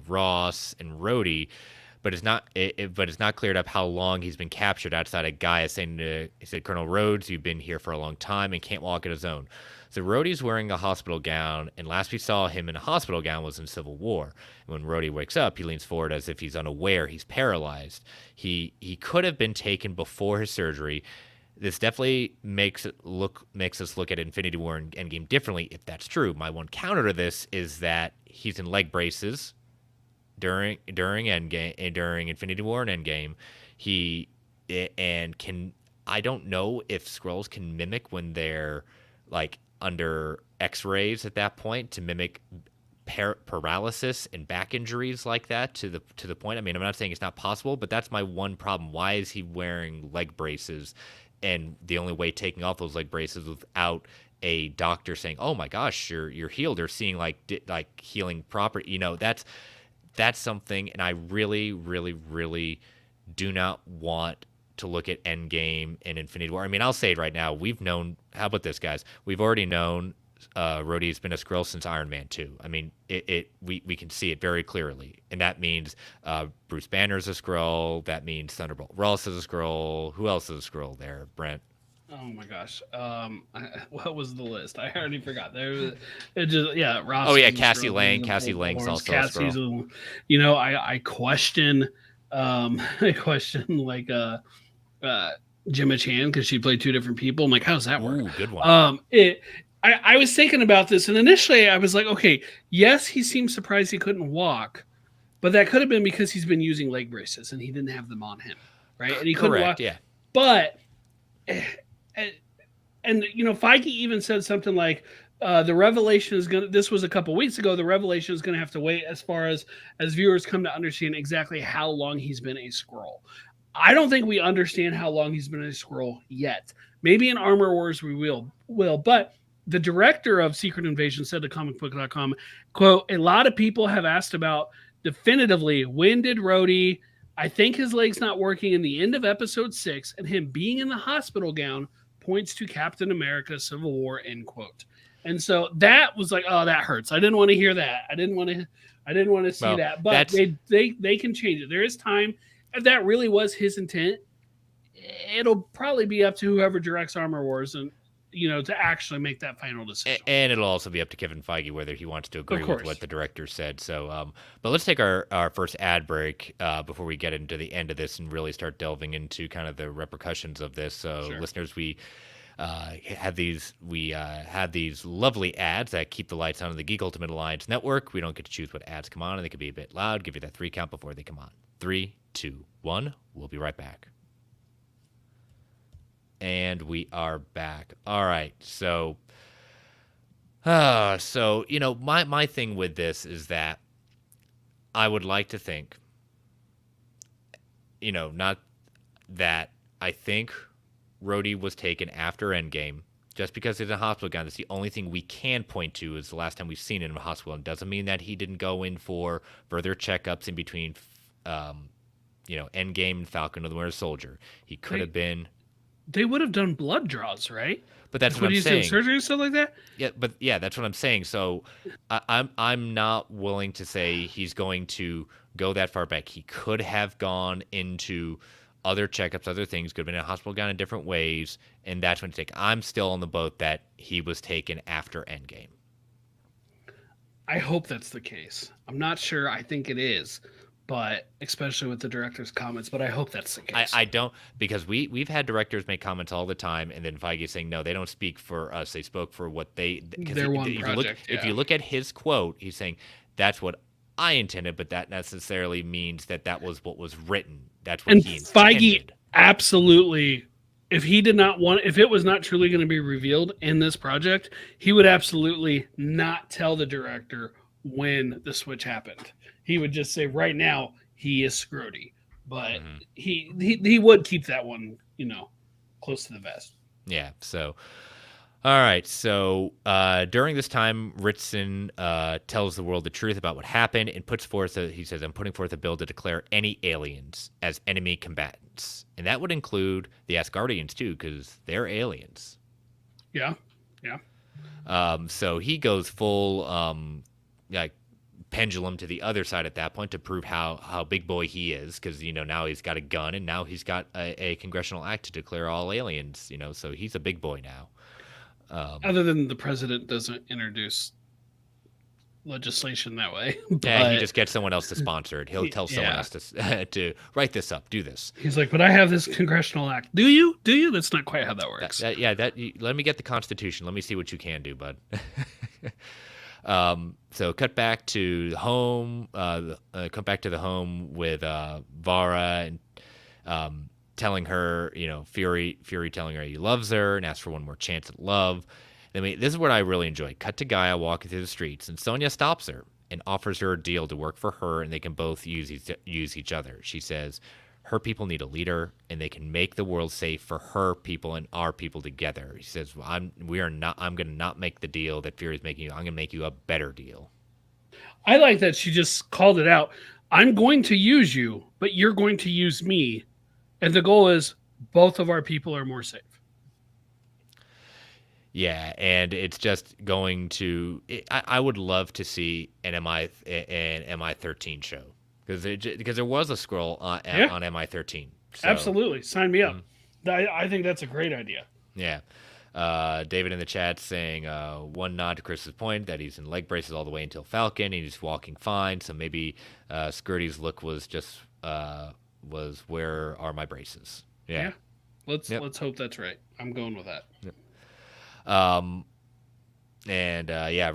S1: Ross, and Rhodey. But it's not cleared up how long he's been captured outside of Gaia he said, Colonel Rhodes, you've been here for a long time and can't walk on his own. So Rhodey's wearing a hospital gown, and last we saw him in a hospital gown was in Civil War. And when Rhodey wakes up, he leans forward as if he's unaware he's paralyzed. He could have been taken before his surgery. This definitely makes us look at Infinity War and Endgame differently if that's true. My one counter to this is that he's in leg braces during Endgame, during Infinity War and Endgame. I don't know if Skrulls can mimic when they're like under X-rays at that point to mimic paralysis and back injuries like that to the point. I mean, I'm not saying it's not possible, but that's my one problem. Why is he wearing leg braces? And the only way taking off those leg braces without a doctor saying, "Oh my gosh, you're healed," or seeing like healing proper. That's something, and I really, really, really do not want to look at Endgame and Infinity War. I mean, I'll say it right now. We've known. How about this, guys? We've already known Rhodey's been a Skrull since Iron Man 2. I mean, we can see it very clearly, and that means Bruce Banner's a Skrull. That means Thunderbolt Ross is a Skrull. Who else is a Skrull there, Brent?
S2: Oh my gosh. What was the list? I already forgot. Ross.
S1: Oh yeah, Cassie Lang. Cassie Lang's also a Skrull.
S2: I question like Gemma Chan because she played two different people. I'm like, how's that work?
S1: Ooh, good one.
S2: I was thinking about this, and initially I was like, okay, yes, he seemed surprised he couldn't walk, but that could have been because he's been using leg braces and he didn't have them on him, right? And he couldn't walk.
S1: Correct. Yeah.
S2: But eh, eh, and Feige even said something like the revelation is going to, this was a couple weeks ago, the revelation is going to have to wait as far as viewers come to understand exactly how long he's been a Skrull. I don't think we understand how long he's been a Skrull yet. Maybe in Armor Wars we will, but the director of Secret Invasion said to comicbook.com, quote, a lot of people have asked about definitively when did Rhodey, I think his leg's not working in the end of episode 6, and him being in the hospital gown points to Captain America Civil War, end quote. And so that was like, oh, that hurts. I didn't want to hear that. I didn't want to see that. But they can change it. There is time. If that really was his intent, it'll probably be up to whoever directs Armor Wars and to actually make that final decision.
S1: And it'll also be up to Kevin Feige whether he wants to agree with what the director said. So, but let's take our first ad break before we get into the end of this and really start delving into kind of the repercussions of this. So, listeners, we had these lovely ads that keep the lights on in the Geek Ultimate Alliance network. We don't get to choose what ads come on, and they can be a bit loud. Give you that 3 count before they come on. 3, 2, 1. We'll be right back. And we are back. All right. So my thing with this is that I would like to think, not that I think Rhodey was taken after Endgame. Just because he's in a hospital gown, that's the only thing we can point to is the last time we've seen him in a hospital. It doesn't mean that he didn't go in for further checkups in between, Endgame and Falcon and the Winter Soldier. He could have been.
S2: They would have done blood draws, right?
S1: But that's what I'm saying.
S2: Surgery and stuff like that.
S1: Yeah, that's what I'm saying. So I'm not willing to say he's going to go that far back. He could have gone into other checkups, other things. Could have been in a hospital gown in different ways, and that's when it's taken. I'm still on the boat that he was taken after Endgame.
S2: I hope that's the case. I'm not sure. I think it is. But especially with the director's comments, but I hope that's the case.
S1: I don't, because we've had directors make comments all the time, and then Feige saying no, they don't speak for us. They spoke for what they. If you look at his quote, he's saying that's what I intended, but that necessarily means that was what was written. That's what he intended.
S2: Feige absolutely. If it was not truly going to be revealed in this project, he would absolutely not tell the director when the switch happened. He would just say, right now, he is Scrody. But he would keep that one, close to the vest.
S1: Yeah, so... All right, so during this time, Ritson tells the world the truth about what happened and puts forth, he says, I'm putting forth a bill to declare any aliens as enemy combatants. And that would include the Asgardians, too, because they're aliens.
S2: Yeah.
S1: So he goes full... pendulum to the other side at that point to prove how big boy he is, because now he's got a gun and now he's got a congressional act to declare all aliens, so he's a big boy now.
S2: Other than the president doesn't introduce legislation that way.
S1: Yeah, he just gets someone else to sponsor it. He'll tell someone else to write this up, do this.
S2: He's like, but I have this congressional act. Do you? That's not quite how that works.
S1: Let me get the Constitution. Let me see what you can do, bud. So cut back to the home. Come back to the home with Vara and telling her, Fury telling her he loves her and asks for one more chance at love. I mean, this is what I really enjoy. Cut to Gaia walking through the streets, and Sonya stops her and offers her a deal to work for her, and they can both use each other. She says her people need a leader, and they can make the world safe for her people and our people together. He says, I'm going to not make the deal that Fury's making you. I'm going to make you a better deal.
S2: I like that she just called it out. I'm going to use you, but you're going to use me. And the goal is both of our people are more safe.
S1: Yeah, and it's just going to... I would love to see an MI13 show. Because there was a scroll on MI13. So.
S2: Absolutely. Sign me up. I think that's a great idea.
S1: Yeah. David in the chat saying one nod to Chris's point that he's in leg braces all the way until Falcon and he's walking fine. So maybe Skirty's look was just was where are my braces? Yeah.
S2: Let's hope that's right. I'm going with that.
S1: Yep.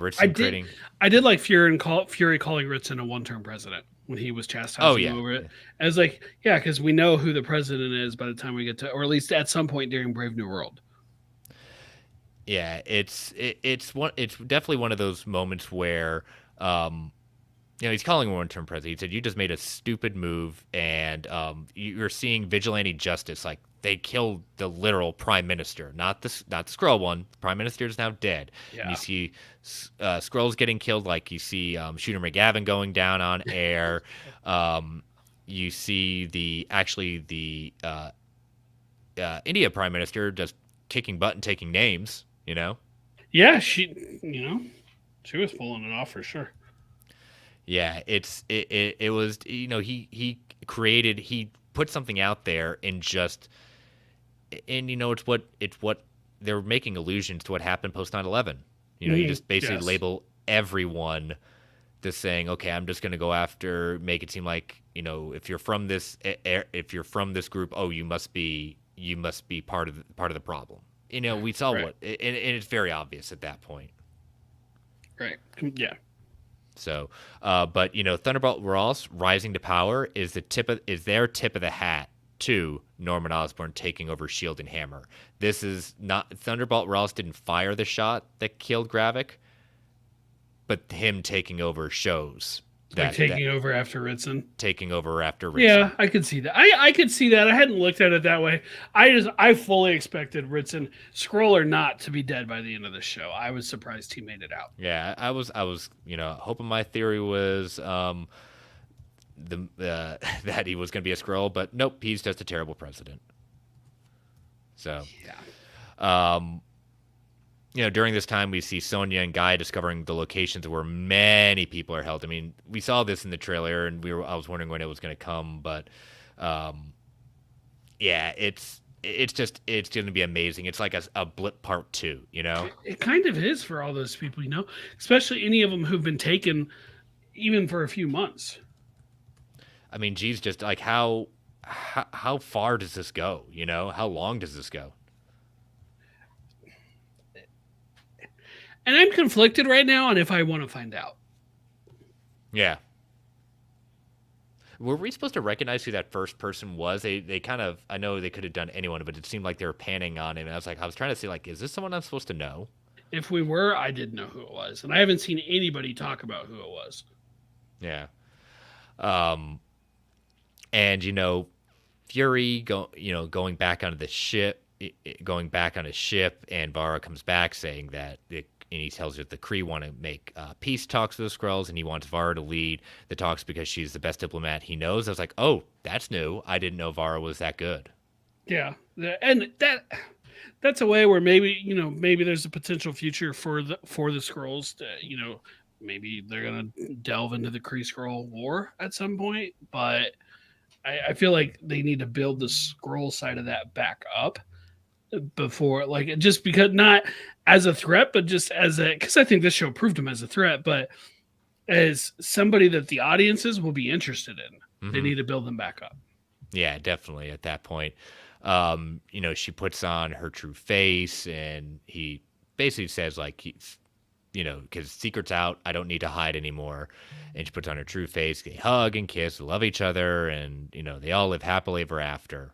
S1: Ritson creating.
S2: I did like Fury calling Ritson a one-term president. when he was
S1: Oh
S2: chastising him
S1: yeah,
S2: over it.
S1: yeah,
S2: I was like, yeah, because we know who the president is by the time we get to, or at least at some point during Brave New World.
S1: yeah. It's definitely one of those moments where he's calling one term president. He said, "You just made a stupid move, and you're seeing vigilante justice. Like they killed the literal prime minister, not the Skrull one. The prime minister is now dead, and you
S2: Yeah.
S1: see Skrulls getting killed. Like you see Shooter McGavin going down on air. You see the India prime minister just kicking butt and taking names. You know."
S2: Yeah, she was pulling it off for sure.
S1: Yeah, it was he put something out there and just and it's what they're making allusions to what happened post 9/11. You just basically
S2: Yes.
S1: label everyone just saying, okay, I'm just going to go after, make it seem like if you're from this group, oh, you must be part of the problem. We saw
S2: Right.
S1: and it's very obvious at that point.
S2: Right. Yeah.
S1: So, but Thunderbolt Ross rising to power is their tip of the hat to Norman Osborn taking over Shield and Hammer. This is not Thunderbolt Ross didn't fire the shot that killed Gravik, but him taking over shows
S2: Like
S1: that
S2: taking over after Ritson.
S1: taking over after
S2: Yeah,
S1: Ritson.
S2: I could see that. I could see that. I hadn't looked at it that way. I fully expected Ritson, Skrull or not, to be dead by the end of the show. I was surprised he made it out.
S1: Yeah, I was hoping my theory was that he was going to be a Skrull, but nope, he's just a terrible president. So,
S2: Yeah.
S1: during this time, we see Sonya and Guy discovering the locations where many people are held. I mean, we saw this in the trailer, and I was wondering when it was going to come, but yeah, it's going to be amazing. It's like a blip part 2,
S2: It kind of is for all those people, especially any of them who've been taken even for a few months.
S1: I mean, geez, just like how far does this go? How long does this go?
S2: And I'm conflicted right now on if I want to find out.
S1: Yeah. Were we supposed to recognize who that first person was? They kind of, I know they could have done anyone, but it seemed like they were panning on him. And I was trying to see, like, is this someone I'm supposed to know?
S2: If we were, I didn't know who it was. And I haven't seen anybody talk about who it was.
S1: Yeah. And Fury going back onto the ship, going back on his ship, and Vara comes back saying that and he tells her that the Kree want to make peace talks with the Skrulls, and he wants Vara to lead the talks because she's the best diplomat he knows. I was like, oh, that's new. I didn't know Vara was that good.
S2: Yeah, and that's a way where maybe there's a potential future for the Skrulls. Maybe they're gonna delve into the Kree Skrull war at some point, but I feel like they need to build the Skrull side of that back up before, like, just because not as a threat, but just because I think this show proved him as a threat, but as somebody that the audiences will be interested in. Mm-hmm. They need to build them back up.
S1: Yeah, definitely. At that point, she puts on her true face, and he basically says, like, he's, because secret's out, I don't need to hide anymore. And she puts on her true face. They hug and kiss, love each other, and they all live happily ever after.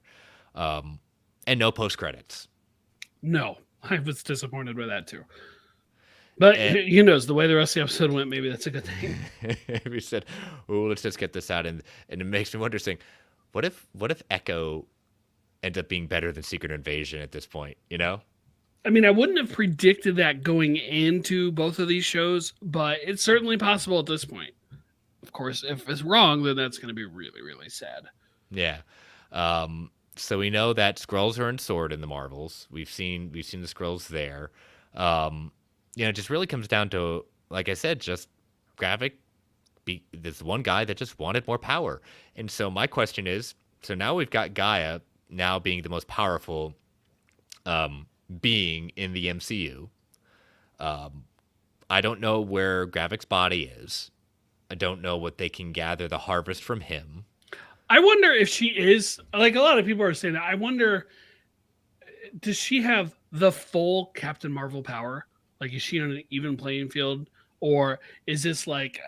S1: And no post credits.
S2: No, I was disappointed by that too. But who knows? The way the rest of the episode went, maybe that's a good thing.
S1: We said, "Oh, let's just get this out," and it makes me wonder, saying, what if Echo ends up being better than Secret Invasion at this point?
S2: I mean, I wouldn't have predicted that going into both of these shows, but it's certainly possible at this point. Of course, if it's wrong, then that's going to be really, really sad.
S1: Yeah. So we know that Skrulls are in Sword in the Marvels. We've seen the Skrulls there. It just really comes down to, like I said, just Gravik. This one guy that just wanted more power. And so my question is, so now we've got Gaia now being the most powerful being in the MCU. I don't know where Gravik's body is. I don't know what they can gather the harvest from him.
S2: I wonder if she is, like a lot of people are saying that. I wonder, does she have the full Captain Marvel power? Like, is she on an even playing field? or is this like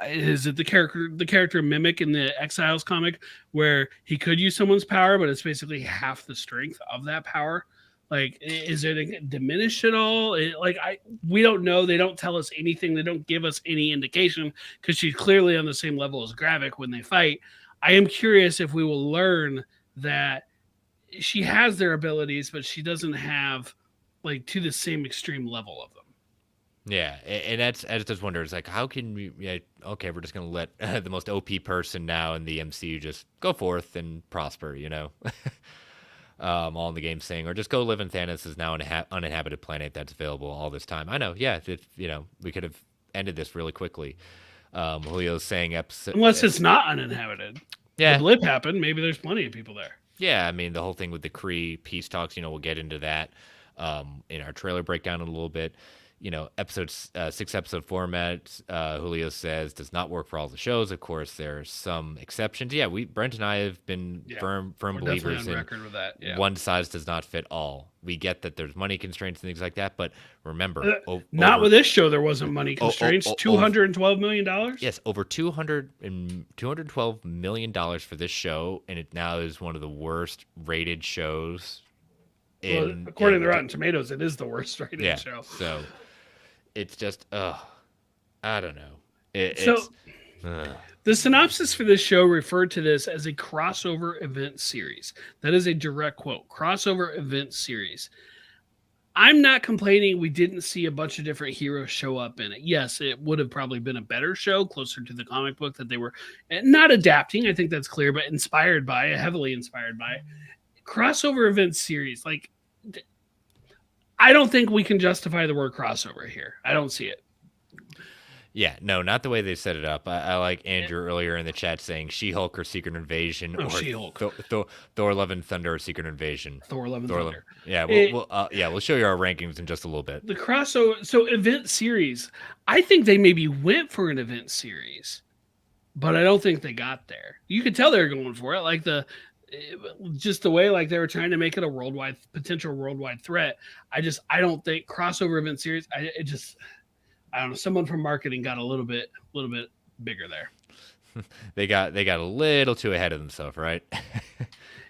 S2: is it the character Mimic in the Exiles comic where he could use someone's power, but it's basically half the strength of that power? Like, is it diminished at all? We don't know. They don't tell us anything. They don't give us any indication because she's clearly on the same level as Gravik when they fight. I am curious if we will learn that she has their abilities, but she doesn't have like to the same extreme level of them.
S1: Yeah, and that's I just wonder. It's like, how can we? Yeah, okay, we're just gonna let the most OP person now in the MCU just go forth and prosper, all in the game saying, or just go live in Thanos' now uninhabited planet that's available all this time. I know, yeah, we could have ended this really quickly. Julio's saying
S2: Unless it's not uninhabited.
S1: Yeah,
S2: the blip happened. Maybe there's plenty of people there.
S1: Yeah, I mean the whole thing with the Kree peace talks. We'll get into that in our trailer breakdown in a little bit. Episode 6 episode format. Julio says does not work for all the shows. Of course, there's some exceptions. Yeah, Brent and I have been firm believers in
S2: record with that. Yeah.
S1: One size does not fit all. We get that there's money constraints and things like that, but remember,
S2: not with this show. There wasn't money constraints. $212 million.
S1: Yes, over $212 million for this show, and it now is one of the worst rated shows.
S2: According to Rotten Tomatoes, it is the worst rated show.
S1: So it's just, I don't know.
S2: The synopsis for this show referred to this as a crossover event series. That is a direct quote. Crossover event series. I'm not complaining we didn't see a bunch of different heroes show up in it. Yes, it would have probably been a better show, closer to the comic book that they were not adapting. I think that's clear, but heavily inspired by. Crossover event series. Like, I don't think we can justify the word crossover here. I don't see it.
S1: Yeah, no, not the way they set it up. I like Andrew earlier in the chat saying She-Hulk or Secret Invasion, or
S2: She-Hulk.
S1: Thor: Love and Thunder or Secret Invasion.
S2: Thor: Love and Thunder.
S1: Yeah, we'll show you our rankings in just a little bit.
S2: The crossover, so event series. I think they maybe went for an event series, but I don't think they got there. You could tell they were going for it, like just the way like they were trying to make it a potential worldwide threat. I don't think crossover event series. I don't know. Someone from marketing got a little bit bigger there.
S1: They got a little too ahead of themselves, right?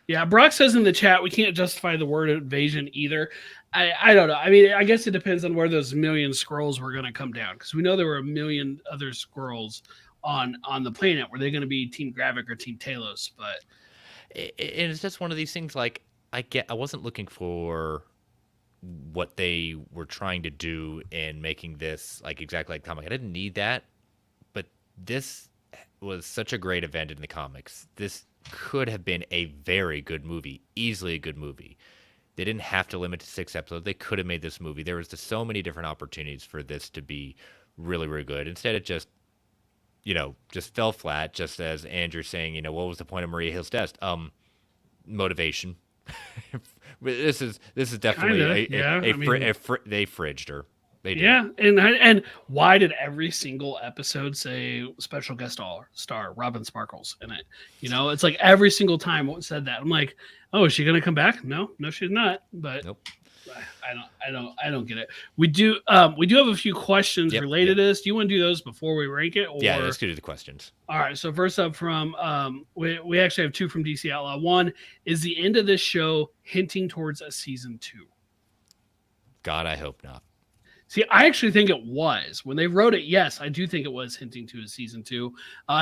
S2: Yeah, Brock says in the chat we can't justify the word invasion either. I don't know. I mean, I guess it depends on where those million scrolls were going to come down, because we know there were a million other scrolls on the planet. Were they going to be Team Gravik or Team Talos? But
S1: it's just one of these things. Like I wasn't looking for what they were trying to do in making this like exactly like comic. I didn't need that, but this was such a great event in the comics. This could have been a very good movie, easily a good movie. They didn't have to limit to 6 episodes. They could have made this movie. There was just so many different opportunities for this to be really, really good. Instead, it just fell flat. Just as Andrew saying, what was the point of Maria Hill's death? Motivation. This is definitely they fridged her. They did.
S2: Yeah, and why did every single episode say special guest star Robin Sparkles in it? It's like every single time it said that. I'm like, oh, is she gonna come back? No, she's not. But
S1: nope.
S2: I don't get it. We do have a few questions related to this. Do you want to do those before we rank it?
S1: Yeah, let's do the questions.
S2: All right. So first up from we actually have 2 from DC Outlaw. One, is the end of this show hinting towards a season 2?
S1: God, I hope not.
S2: See, I actually think it was. When they wrote it, yes, I do think it was hinting to a season 2.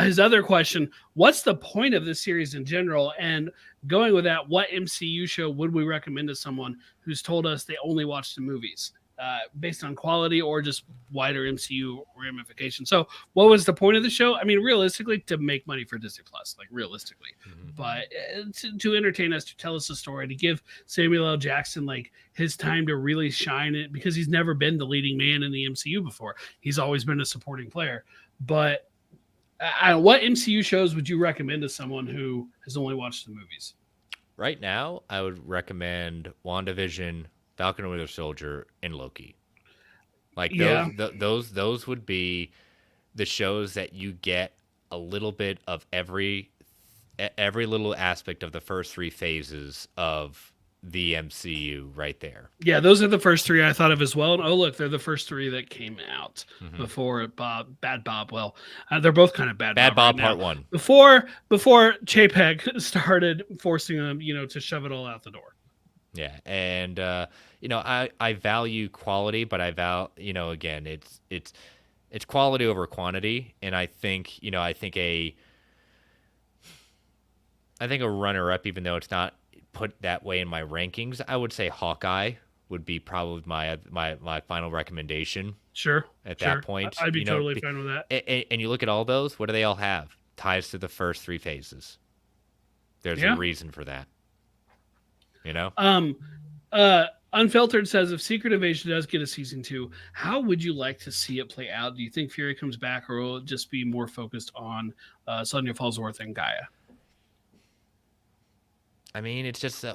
S2: His other question, what's the point of this series in general? And going with that, what MCU show would we recommend to someone who's told us they only watch the movies? Based on quality or just wider MCU ramifications. So what was the point of the show? I mean, realistically, to make money for Disney Plus, like realistically, but to entertain us, to tell us a story, to give Samuel L. Jackson like his time to really shine it, because he's never been the leading man in the MCU before. He's always been a supporting player. But what MCU shows would you recommend to someone who has only watched the movies?
S1: Right now, I would recommend WandaVision, Falcon and Winter Soldier, and Loki. Like those would be the shows that you get a little bit of every little aspect of the first 3 phases of the MCU right there.
S2: Yeah, those are the first three I thought of as well. And oh, look, they're the first three that came out
S1: Mm-hmm.
S2: before Bad Bob. Well, they're both kind of Bad
S1: Bad
S2: Bob right
S1: Bob
S2: now.
S1: Part 1.
S2: Before Chapek started forcing them, to shove it all out the door.
S1: Yeah, and I value quality, but again, it's quality over quantity, and I think a runner up, even though it's not put that way in my rankings, I would say Hawkeye would be probably my final recommendation.
S2: Sure.
S1: At that point,
S2: I'd be totally fine with that.
S1: And you look at all those, what do they all have? Ties to the first three phases. There's a reason for that.
S2: Unfiltered says, if Secret Invasion does get a season 2, how would you like to see it play out? Do you think Fury comes back, or will it just be more focused on Sonya Falsworth and Gaia?
S1: I mean, it's just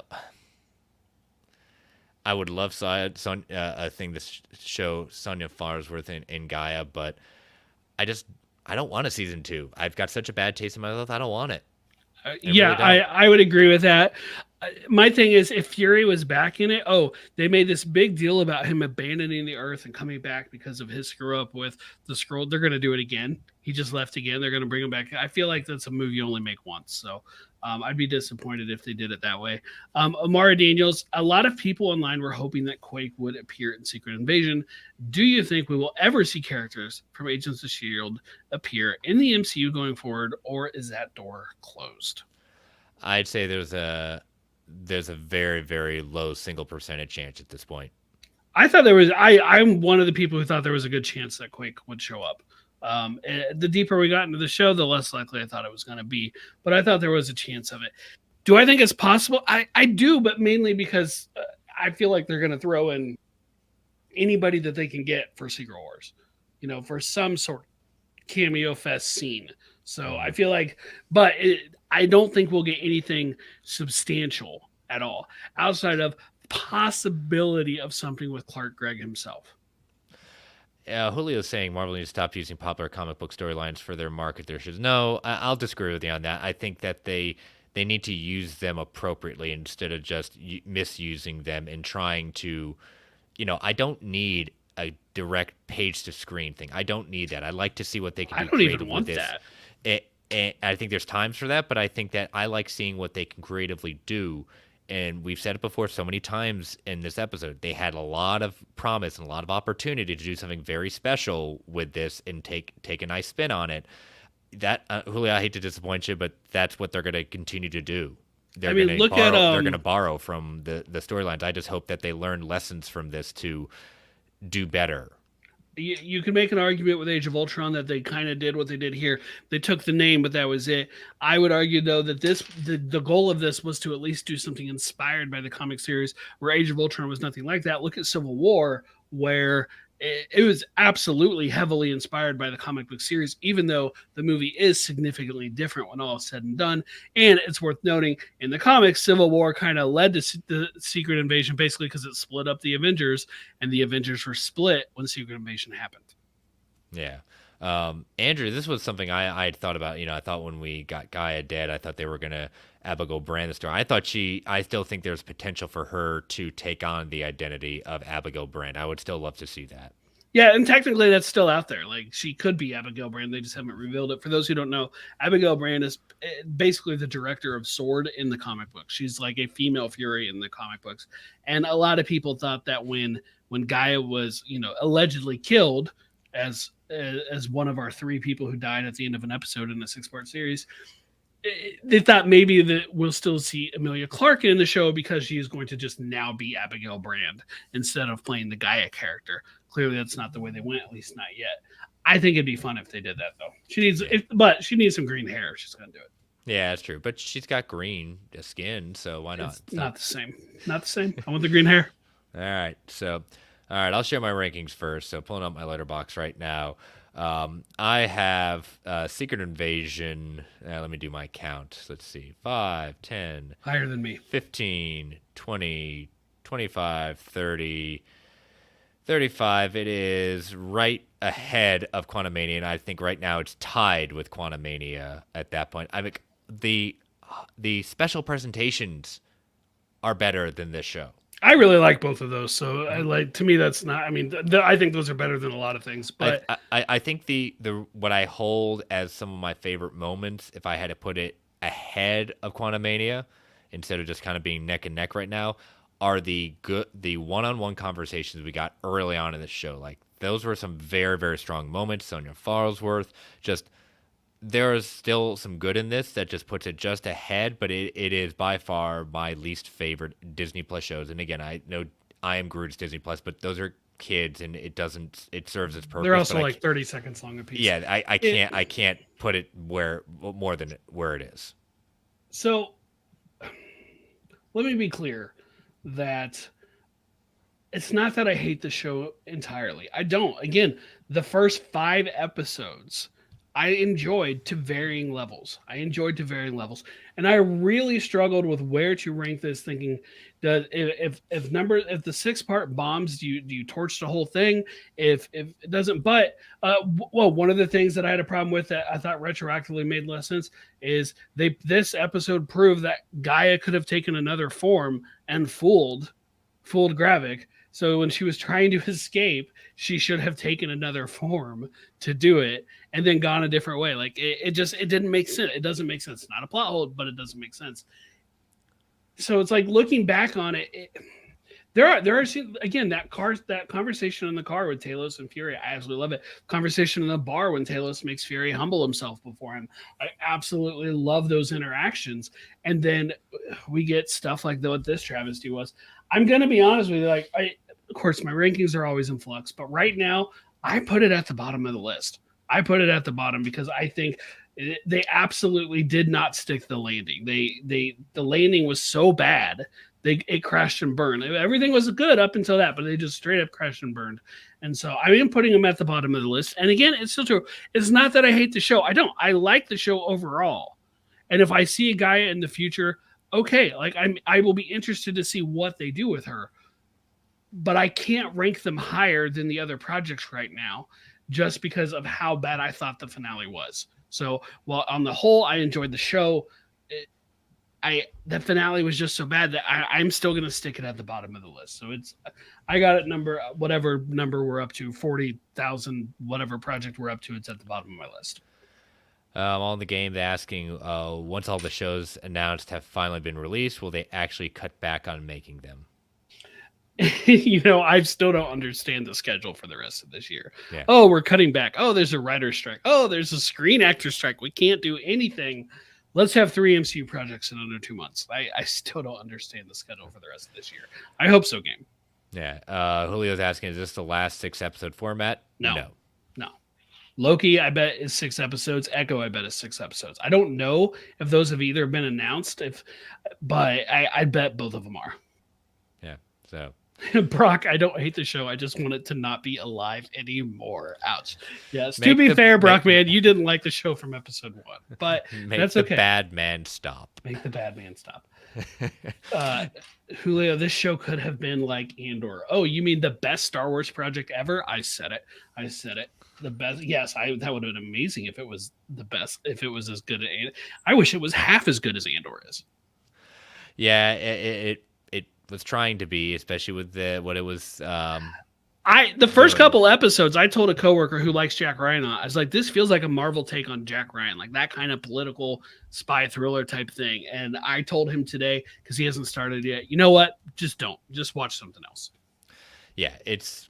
S1: I would love a thing to show Sonya Falsworth and Gaia, but I don't want a season 2. I've got such a bad taste in my mouth. I don't want it.
S2: I would agree with that. My thing is, if Fury was back in it, they made this big deal about him abandoning the Earth and coming back because of his screw up with the Skrull. They're going to do it again. He just left again. They're going to bring him back. I feel like that's a movie you only make once. So I'd be disappointed if they did it that way. Amara Daniels, a lot of people online were hoping that Quake would appear in Secret Invasion. Do you think we will ever see characters from Agents of S.H.I.E.L.D. appear in the MCU going forward, or is that door closed?
S1: I'd say there's a very, very low single percentage chance at this point.
S2: I thought there was. I'm one of the people who thought there was a good chance that Quake would show up. The deeper we got into the show, the less likely I thought it was going to be. But I thought there was a chance of it. Do I think it's possible? I do, but mainly because I feel like they're going to throw in anybody that they can get for Secret Wars, for some sort of cameo fest scene. So I feel like, I don't think we'll get anything substantial at all outside of possibility of something with Clark Gregg himself.
S1: Julio's saying Marvel needs to stop using popular comic book storylines for their market. There should no. I'll disagree with you on that. I think that they need to use them appropriately instead of just misusing them and trying to. I don't need a direct page to screen thing. I don't need that. I like to see what they can do.
S2: I don't even want that.
S1: And I think there's times for that, but I think that I like seeing what they can creatively do. And we've said it before so many times in this episode. They had a lot of promise and a lot of opportunity to do something very special with this and take a nice spin on it. That Julio, I hate to disappoint you, but that's what they're going to continue to do. They're going to borrow from the storylines. I just hope that they learn lessons from this to do better.
S2: You can make an argument with Age of Ultron that they kind of did what they did here. They took the name, but that was it. I would argue, though, that the goal of this was to at least do something inspired by the comic series, where Age of Ultron was nothing like that. Look at Civil War, where it was absolutely heavily inspired by the comic book series, even though the movie is significantly different when all is said and done. And it's worth noting, in the comics, Civil War kind of led to the Secret Invasion, basically because it split up the Avengers, and the Avengers were split when Secret Invasion happened.
S1: Yeah. Andrew, this was something I had thought about. I thought when we got Gaia dead, I thought they were going to Abigail Brand the story. I still think there's potential for her to take on the identity of Abigail Brand. I would still love to see that.
S2: Yeah, and technically that's still out there. Like, she could be Abigail Brand. They just haven't revealed it. For those who don't know, Abigail Brand is basically the director of S.W.O.R.D. in the comic books. She's like a female Fury in the comic books. And a lot of people thought that when Gaia was, allegedly killed as one of our 3 people who died at the end of an episode in a 6-part series, they thought maybe that we'll still see Emilia Clarke in the show because she is going to just now be Abigail Brand instead of playing the Gaia character. Clearly, that's not the way they went, at least not yet. I think it'd be fun if they did that, though. She needs some green hair if she's going to do it.
S1: Yeah, that's true. But she's got green skin, so why not?
S2: It's not the same. Not the same. I want the green hair.
S1: All right. I'll share my rankings first. So pulling up my letterbox right now. I have Secret Invasion. Let me do my count. Let's see. 5, 10.
S2: Higher than me.
S1: 15, 20, 25, 30, 35. It is right ahead of Quantumania, and I think right now it's tied with Quantumania at that point. I mean, the special presentations are better than this show.
S2: I really like both of those. So I like to me that's not. I mean, I think those are better than a lot of things. But
S1: I think the what I hold as some of my favorite moments, if I had to put it ahead of Quantumania, instead of just kind of being neck and neck right now, are the one-on-one conversations we got early on in the show. Like those were some very, very strong moments. Sonia Farlsworth, just there is still some good in this that just puts it just ahead, but it is by far my least favorite Disney Plus shows. And again, I know I am Groot's Disney Plus, but those are kids and it serves its purpose.
S2: they're also
S1: but
S2: like 30 seconds long a piece.
S1: yeah, I can't put it where more than where it is.
S2: So let me be clear that it's not that I hate the show entirely. I don't. Again, the first 5 episodes I enjoyed to varying levels. And I really struggled with where to rank this, thinking does if the 6-part bombs, do you torch the whole thing? If it doesn't, but well, one of the things that I had a problem with that I thought retroactively made less sense is this episode proved that Gaia could have taken another form and fooled Gravik. So when she was trying to escape, she should have taken another form to do it and then gone a different way. Like it didn't make sense. It doesn't make sense. It's not a plot hole, but it doesn't make sense. So it's like looking back on it, there are again that conversation in the car with Talos and Fury. I absolutely love it. Conversation in the bar when Talos makes Fury humble himself before him. I absolutely love those interactions. And then we get stuff like what this travesty was. I'm gonna be honest with you. Like of course, my rankings are always in flux, but right now I put it at the bottom of the list. I put it at the bottom because I think they absolutely did not stick the landing. The landing was so bad. It crashed and burned. Everything was good up until that, but they just straight up crashed and burned. And so I am putting them at the bottom of the list. And again, it's still true. It's not that I hate the show. I don't. I like the show overall. And if I see a Gaia in the future, okay, like I will be interested to see what they do with her. But I can't rank them higher than the other projects right now just because of how bad I thought the finale was. So while on the whole, I enjoyed the show, the finale was just so bad that I'm still going to stick it at the bottom of the list. So I got it whatever number we're up to, 40,000, whatever project we're up to, it's at the bottom of my list.
S1: On the game, they're asking, once all the shows announced have finally been released, will they actually cut back on making them?
S2: I still don't understand the schedule for the rest of this year.
S1: Yeah.
S2: Oh, we're cutting back. Oh, there's a writer's strike. Oh, there's a screen actor strike. We can't do anything. Let's have 3 MCU projects in under 2 months. I still don't understand the schedule for the rest of this year. I hope so, game.
S1: Yeah. Julio's asking, is this the last 6-episode format?
S2: No. Loki, I bet, is 6 episodes. Echo, I bet, is 6 episodes. I don't know if those have either been announced, but I bet both of them are.
S1: Yeah. So
S2: Brock, I don't hate the show. I just want it to not be alive anymore. Ouch. Yes. To be fair, Brock, man, you didn't like the show from episode 1, but that's okay.
S1: Make the bad man stop.
S2: Make the bad man stop. Julio, this show could have been like Andor. Oh, you mean the best Star Wars project ever? I said it. The best. Yes, that would have been amazing if it was the best. If it was as good as Andor. I wish it was half as good as Andor is.
S1: Yeah, it was trying to be, especially with what it was.
S2: The first couple episodes, I told a coworker who likes Jack Ryan, I was like, this feels like a Marvel take on Jack Ryan, like that kind of political spy thriller type thing. And I told him today, because he hasn't started yet, you know what? Just watch something else.
S1: Yeah, it's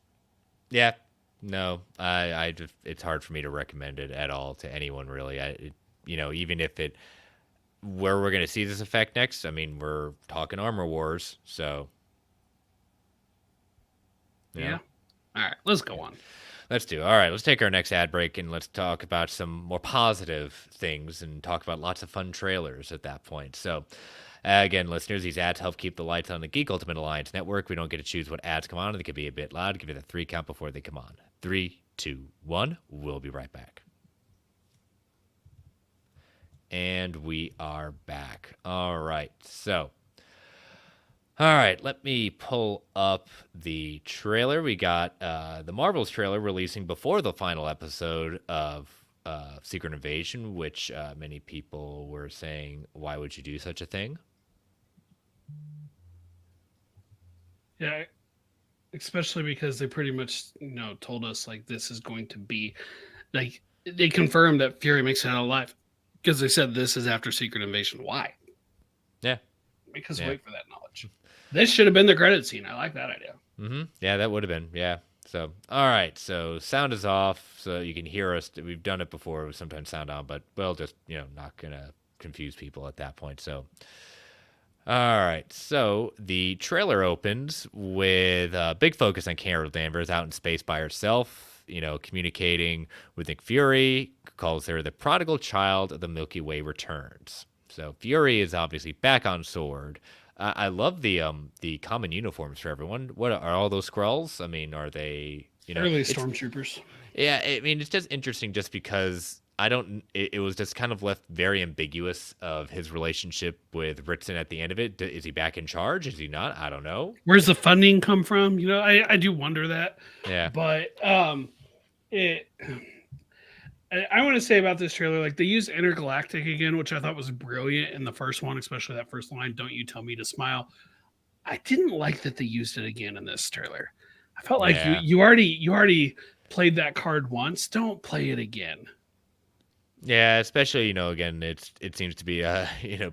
S1: hard for me to recommend it at all to anyone really. Even if where we're going to see this effect next, I mean, we're talking Armor Wars, so
S2: yeah. All right, let's go on.
S1: Let's do. All right, let's take our next ad break and let's talk about some more positive things and talk about lots of fun trailers at that point. So, again, listeners, these ads help keep the lights on the Geek Ultimate Alliance Network. We don't get to choose what ads come on. They could be a bit loud. Give it a 3 count before they come on. 3, 2, 1. We'll be right back. And we are back. All right, so... All right, let me pull up the trailer. We got the Marvels trailer releasing before the final episode of Secret Invasion, which many people were saying, why would you do such a thing?
S2: Yeah, especially because they pretty much told us like this is going to be like they confirmed that Fury makes it out alive because they said this is after Secret Invasion. Why?
S1: Yeah,
S2: Make us
S1: yeah.
S2: wait for that knowledge. This should have been the credit scene. I like that idea.
S1: Yeah, that would have been. Yeah. So, all right. So, sound is off, so you can hear us. We've done it before. We sometimes sound on, but we'll just not gonna confuse people at that point. So, all right. So the trailer opens with a big focus on Carol Danvers out in space by herself. Communicating with Nick Fury, calls her the prodigal child of the Milky Way returns. So Fury is obviously back on Sword. I love the common uniforms for everyone. What are all those Skrulls? I mean, are they?
S2: Early
S1: It's
S2: stormtroopers.
S1: yeah. I mean, it's just interesting just because I don't. It was just kind of left very ambiguous of his relationship with Ritson at the end of it. Is he back in charge? Is he not? I don't know.
S2: Where's the funding come from? I do wonder that,
S1: Yeah.
S2: but it. I want to say about this trailer, like they used intergalactic again, which I thought was brilliant in the first one, especially that first line, "Don't you tell me to smile." I didn't like that they used it again in this trailer. I felt like you
S1: Yeah.
S2: you already played that card once. Don't play it again.
S1: Yeah, especially again, it seems to be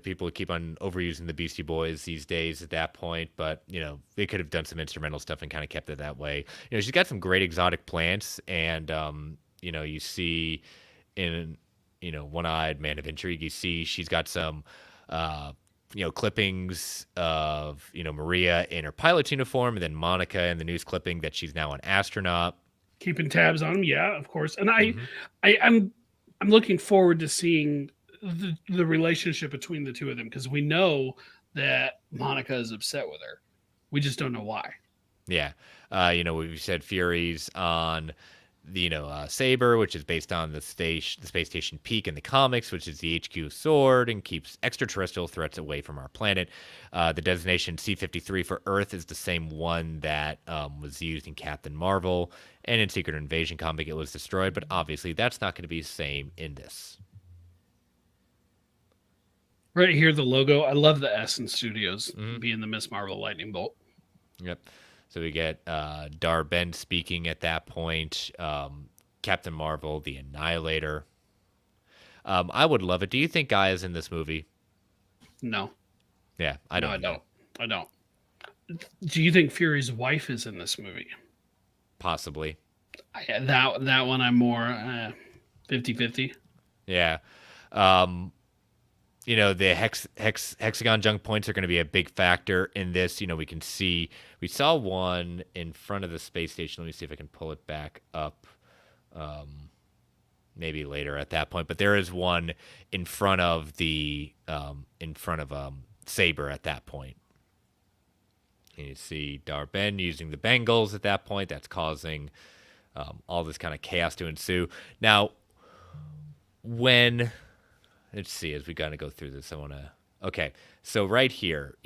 S1: people keep on overusing the Beastie Boys these days at that point, but they could have done some instrumental stuff and kind of kept it that way. She's got some great exotic plants, and you see in One-Eyed Man of Intrigue, you see she's got some clippings of Maria in her pilot's uniform, and then Monica in the news clipping that she's now an astronaut.
S2: Keeping tabs on them, yeah, of course. And
S1: Hmm.
S2: I'm looking forward to seeing the relationship between the two of them because we know that Monica is upset with her. We just don't know why.
S1: Yeah. We said Fury's on the, Saber, which is based on the space station Peak in the comics, which is the HQ sword and keeps extraterrestrial threats away from our planet. The designation C-53 for Earth is the same one that was used in Captain Marvel, and in Secret Invasion comic it was destroyed, but obviously that's not going to be the same in this.
S2: Right here, the logo. I love the S in Studios
S1: Hmm.
S2: being the Miss Marvel lightning bolt.
S1: Yep. So we get Dar-Ben speaking at that point. Captain Marvel, the Annihilator. I would love it. Do you think Guy is in this movie?
S2: No,
S1: Yeah, I
S2: no, I
S1: don't know.
S2: don't. I don't. Do you think Fury's wife is in this movie?
S1: Possibly.
S2: That one I'm more 50-50.
S1: Yeah. Um, the hexagon junk points are going to be a big factor in this. We saw one in front of the space station. Let me see if I can pull it back up. Maybe later at that point, but there is one in front of Saber at that point. And you see Dar-Ben using the Bengals at that point. That's causing all this kind of chaos to ensue. Now, when let's see, as we kind of go through this, I want to. Okay, so right here,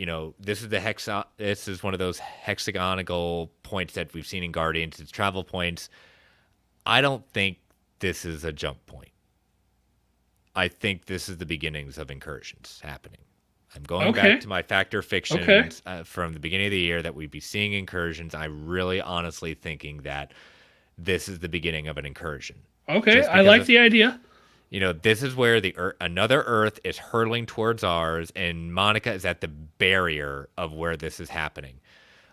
S1: this is This is one of those hexagonal points that we've seen in Guardians. It's travel points. I don't think this is a jump point. I think this is the beginnings of incursions happening. I'm going back
S2: Okay.
S1: to my factor
S2: Okay.
S1: fictions from the beginning of the year that we'd be seeing incursions. I'm really honestly thinking that this is the beginning of an incursion.
S2: Okay.
S1: Just
S2: I
S1: because
S2: like
S1: of,
S2: the idea.
S1: this is where another Earth is hurtling towards ours, and Monica is at the barrier of where this is happening.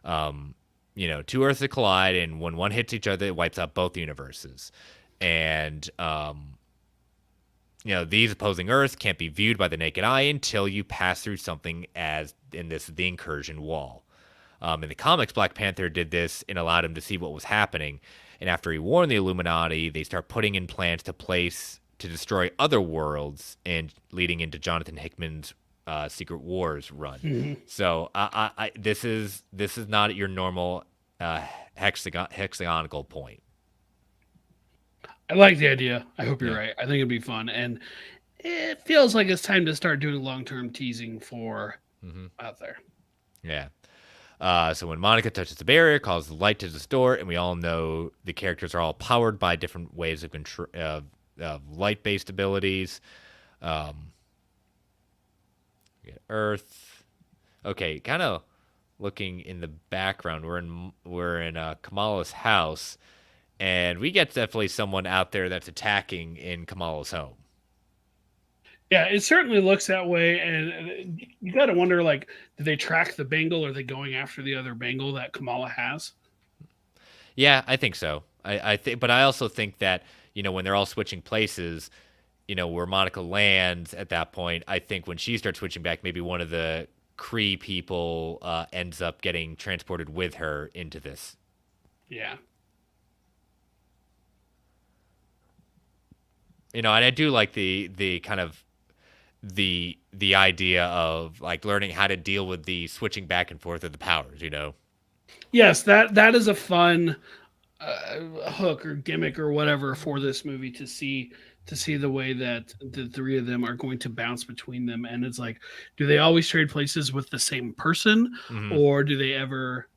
S1: Two Earths collide, and when one hits each other, it wipes out both universes. And these opposing Earths can't be viewed by the naked eye until you pass through something as in this the incursion wall. In the comics, Black Panther did this and allowed him to see what was happening. And after he warned the Illuminati, they start putting in plans to destroy other worlds, and leading into Jonathan Hickman's Secret Wars run.
S2: Mhm.
S1: So this is not your normal hexagonal point.
S2: I like the idea. I hope you're
S1: Yeah.
S2: right. I think it'd be fun. And it feels like it's time to start doing long term teasing for
S1: Hmm.
S2: out there.
S1: Yeah. So when Monica touches the barrier, calls the light to distort, and we all know the characters are all powered by different ways of control of light-based abilities. Um, we get Earth. Okay, kind of looking in the background, we're in Kamala's house, and we get definitely someone out there that's attacking in Kamala's home.
S2: Yeah, it certainly looks that way, and you got to wonder, like, did they track the Bengal? Are they going after the other Bengal that Kamala has?
S1: Yeah, I think so. I think, but I also think that when they're all switching places, where Monica lands at that point, I think when she starts switching back, maybe one of the Kree people ends up getting transported with her into this.
S2: Yeah.
S1: And I do like the kind of the idea of like learning how to deal with the switching back and forth of the powers.
S2: Yes, that is a fun hook or gimmick or whatever for this movie to see the way that the three of them are going to bounce between them. And it's like, do they always trade places with the same person,
S1: Mm-hmm.
S2: or do they ever,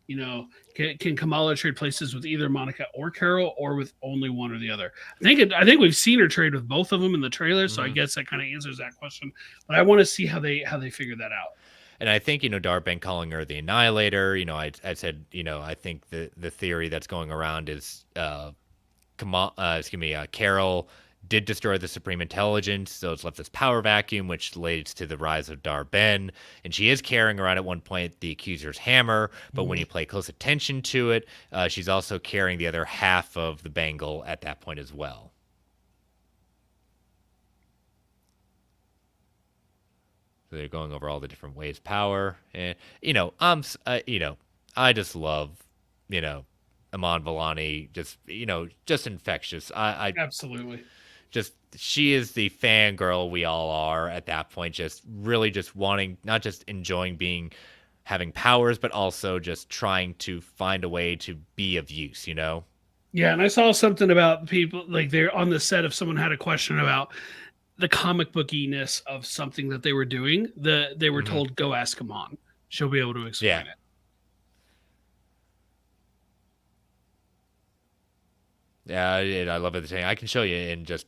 S2: can Kamala trade places with either Monica or Carol, or with only one or the other? I think we've seen her trade with both of them in the trailer, so I
S1: Mm-hmm.
S2: guess that kind of answers that question. But I want to see how they figure that out.
S1: And I think, Darben calling her the Annihilator, I said, I think the theory that's going around is, Carol did destroy the Supreme Intelligence, so it's left this power vacuum, which leads to the rise of Darben. And she is carrying around at one point the Accuser's hammer, but when you pay close attention to it, she's also carrying the other half of the bangle at that point as well. So they're going over all the different ways power, and I just love, Iman Vellani, just infectious. I
S2: Absolutely.
S1: just she is the fangirl we all are at that point. Just really just wanting, not just enjoying having powers, but also just trying to find a way to be of use.
S2: Yeah, and I saw something about people like they're on the set if someone had a question about the comic bookiness of something that they were doing. They were
S1: Mm-hmm.
S2: told, "Go ask Amon; she'll be able to
S1: Yeah.
S2: explain it."
S1: Yeah, I love it. I can show you in just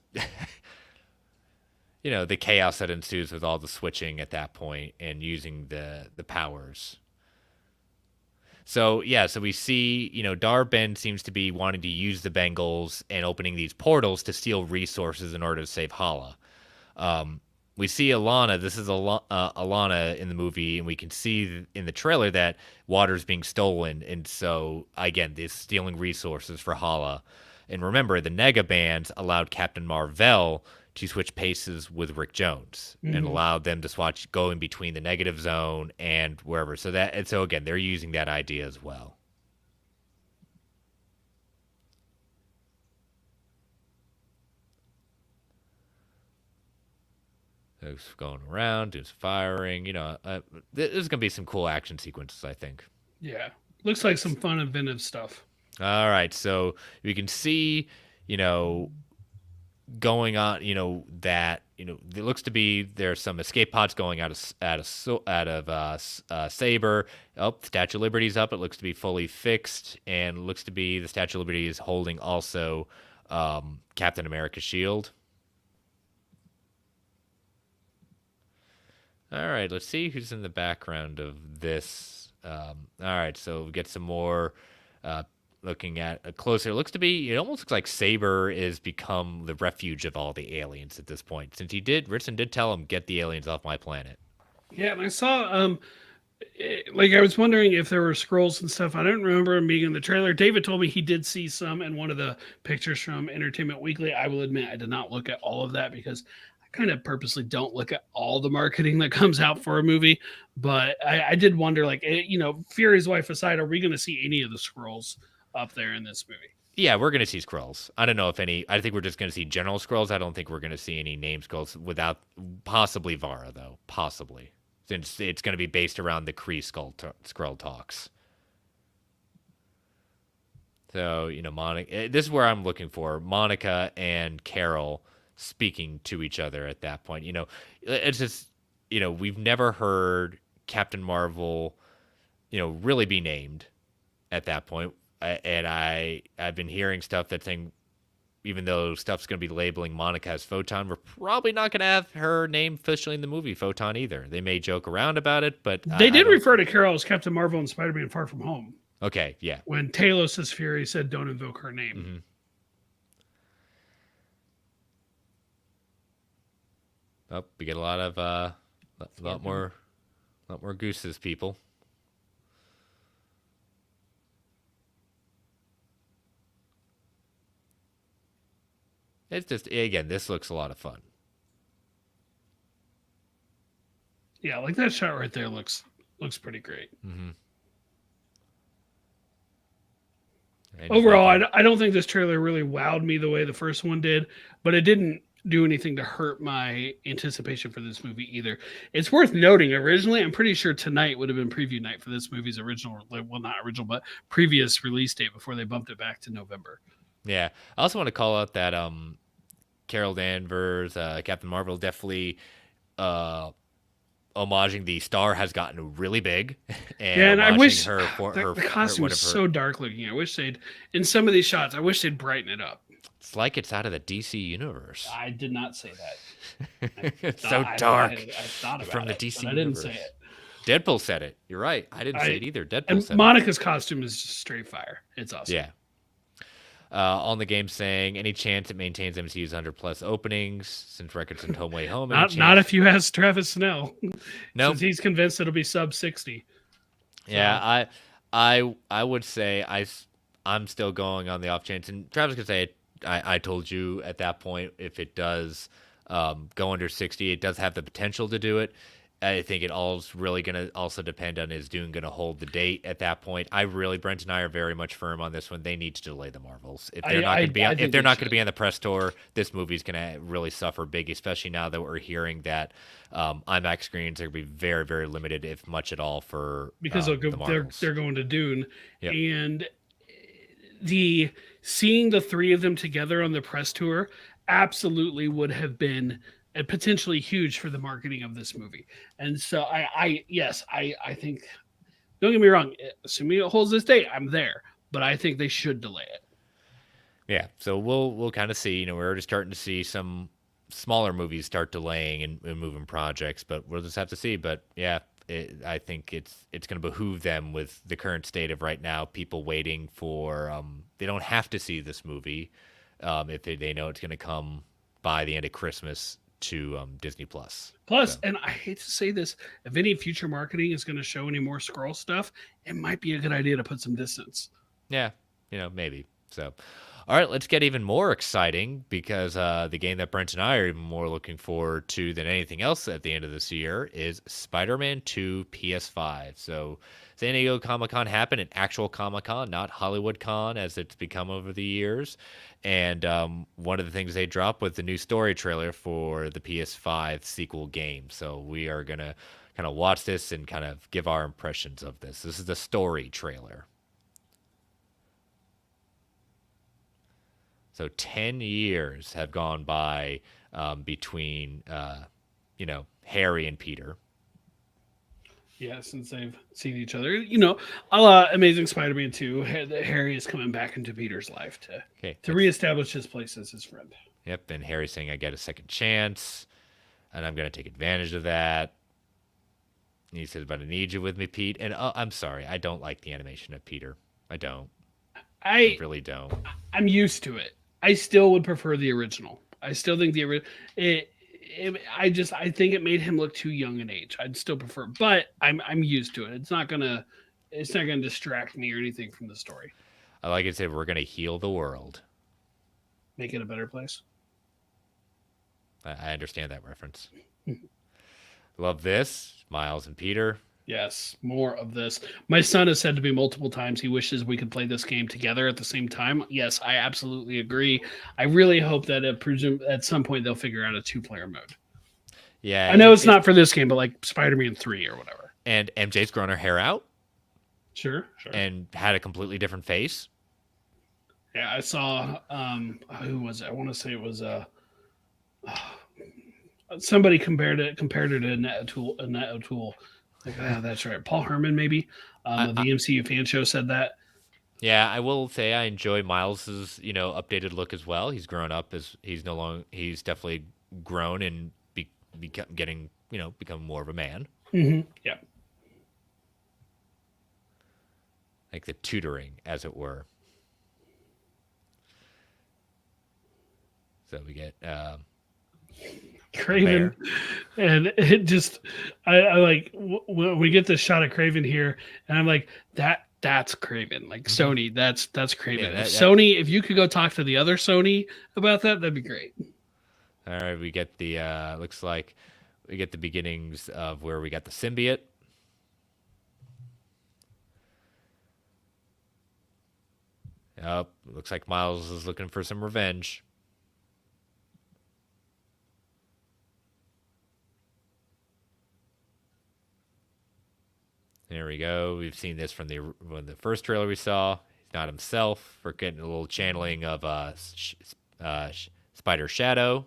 S1: the chaos that ensues with all the switching at that point and using the powers. So yeah, so we see, Darben seems to be wanting to use the Bengals and opening these portals to steal resources in order to save Hala. We see Alana. This is Alana in the movie, and we can see in the trailer that water's being stolen, and so again, this stealing resources for Hala. And remember, the Nega bands allowed Captain Marvel to switch paces with Rick Jones and
S2: Mhm.
S1: allowed them to swatch going between the negative zone and wherever. So again, they're using that idea as well. It's going around, doing some firing. There's gonna be some cool action sequences, I think.
S2: Yeah, looks like some fun, inventive stuff.
S1: All right, so you can see, you know, going on, that it looks to be there's some escape pods going out of Saber. Oh, Statue of Liberty's up. It looks to be fully fixed, and looks to be the Statue of Liberty is holding also Captain America's shield. All right, let's see who's in the background of this. All right, so we get some more. Looking at a closer, it almost looks like Saber is become the refuge of all the aliens at this point. Since Ritson did tell him, get the aliens off my planet.
S2: Yeah, and I saw like I was wondering if there were scrolls and stuff. I don't remember him being in the trailer. David told me he did see some in one of the pictures from Entertainment Weekly. I will admit I did not look at all of that because I kind of purposely don't look at all the marketing that comes out for a movie. But I did wonder, like, Fury's wife aside, are we going to see any of the scrolls up there in this movie?
S1: Yeah, we're gonna see scrolls. I don't know if any. I think we're just gonna see general scrolls. I don't think we're gonna see any name scrolls without possibly Vara though. Possibly, since it's gonna be based around the Kree scroll talks. So Monica. This is where I'm looking for Monica and Carol speaking to each other at that point. It's just we've never heard Captain Marvel, really be named at that point. And I've been hearing stuff that's saying, even though stuff's going to be labeling Monica as Photon, we're probably not going to have her name officially in the movie Photon either. They may joke around about it, but
S2: They
S1: I
S2: did
S1: don't.
S2: refer to Carol as Captain Marvel and Spider-Man Far From Home.
S1: Okay, yeah.
S2: When Talos' Fury said, "Don't invoke her name."
S1: Mm-hmm. Oh, we get a lot of lot more gooses, people. It's just, again, this looks a lot of fun.
S2: Yeah, like that shot right there looks pretty great.
S1: Mm-hmm.
S2: Overall, I don't think this trailer really wowed me the way the first one did, but it didn't do anything to hurt my anticipation for this movie either. It's worth noting, originally, I'm pretty sure tonight would have been preview night for this movie's original, well, not original, but previous release date before they bumped it back to November.
S1: Yeah. I also want to call out that Carol Danvers, Captain Marvel, definitely homaging the star has gotten really big,
S2: And I wish
S1: her for
S2: the costume is so dark looking. I wish they'd, in some of these shots, I wish they'd brighten it up.
S1: It's like it's out of the DC universe.
S2: I did not say that.
S1: It's so dark.
S2: I thought about
S1: from the
S2: it,
S1: DC
S2: but I didn't
S1: universe.
S2: say it.
S1: Deadpool said it. You're right. I didn't say it either. Deadpool
S2: and
S1: said
S2: Monica's costume is just straight fire. It's awesome.
S1: Yeah. On the game saying, any chance it maintains MCU's 100+ openings since records in Home Way Home?
S2: Not if you ask Travis Snell.
S1: No,
S2: Since he's convinced it'll be sub 60.
S1: So. Yeah, I would say I'm still going on the off chance, and Travis could say I told you at that point if it does go under 60, it does have the potential to do it. I think it all's really going to also depend on is Dune going to hold the date at that point. Brent and I are very much firm on this one. They need to delay the Marvels. If they're not going to be on, if they're not going to be on the press tour, this movie's going to really suffer big, especially now that we're hearing that IMAX screens are going to be very, very limited, if much at all, for
S2: because they're going to Dune. Yep. And seeing the three of them together on the press tour absolutely would have been potentially huge for the marketing of this movie. And so I think, don't get me wrong, assuming it holds this date, I'm there, but I think they should delay it.
S1: Yeah. So we'll kind of see, we're already starting to see some smaller movies start delaying and moving projects, but we'll just have to see. But yeah, I think it's going to behoove them with the current state of right now, people waiting for, they don't have to see this movie if they know it's going to come by the end of Christmas to Disney Plus.
S2: And I hate to say this, if any future marketing is going to show any more Skrull stuff, it might be a good idea to put some distance.
S1: Yeah, maybe. So, all right, let's get even more exciting because the game that Brent and I are even more looking forward to than anything else at the end of this year is Spider-Man 2 PS5. So San Diego Comic-Con happened, an actual Comic-Con, not Hollywood Con as it's become over the years. And one of the things they dropped was the new story trailer for the PS5 sequel game. So we are going to kind of watch this and kind of give our impressions of this. This is the story trailer. So 10 years have gone by between, Harry and Peter.
S2: Yeah, since they've seen each other. A la Amazing Spider-Man 2, Harry is coming back into Peter's life to reestablish his place as his friend.
S1: Yep, and Harry's saying, I get a second chance, and I'm going to take advantage of that. And he says, but I need you with me, Pete. And I'm sorry, I don't like the animation of Peter. I don't. I really don't.
S2: I'm used to it. I still would prefer the original. I still think the original... I think it made him look too young in age. I'd still prefer, but I'm used to it. It's not gonna distract me or anything from the story.
S1: Like I said, we're gonna heal the world,
S2: make it a better place.
S1: I understand that reference. Love this, Miles and Peter.
S2: Yes, more of this. My son has said to me multiple times he wishes we could play this game together at the same time. Yes, I absolutely agree. I really hope that at some point they'll figure out a 2-player mode.
S1: Yeah.
S2: I know it's not for this game, but like Spider-Man 3 or whatever.
S1: And MJ's grown her hair out.
S2: Sure.
S1: And had a completely different face.
S2: Yeah, I saw, who was it? I want to say it was somebody compared her to Annette O'Toole. Like, that's right. Paul Herman, maybe. The MCU fan show said that.
S1: Yeah, I will say I enjoy Miles's, updated look as well. He's grown up as he's no longer he's definitely grown and become getting, become more of a man.
S2: Yeah.
S1: Like the tutoring, as it were. So we get a
S2: Craven,
S1: bear.
S2: and it just, I like when we get this shot of Craven here, and I'm like, that's Craven, like
S1: Hmm.
S2: Sony, that's
S1: Yeah,
S2: Craven. If
S1: that.
S2: Sony, if you could go talk to the other Sony about that, that'd be great.
S1: All right, we get the looks like we get the beginnings of where we got the symbiote. Yep, looks like Miles is looking for some revenge. There we go. We've seen this from the first trailer we saw. He's not himself. We're getting a little channeling of Spider Shadow.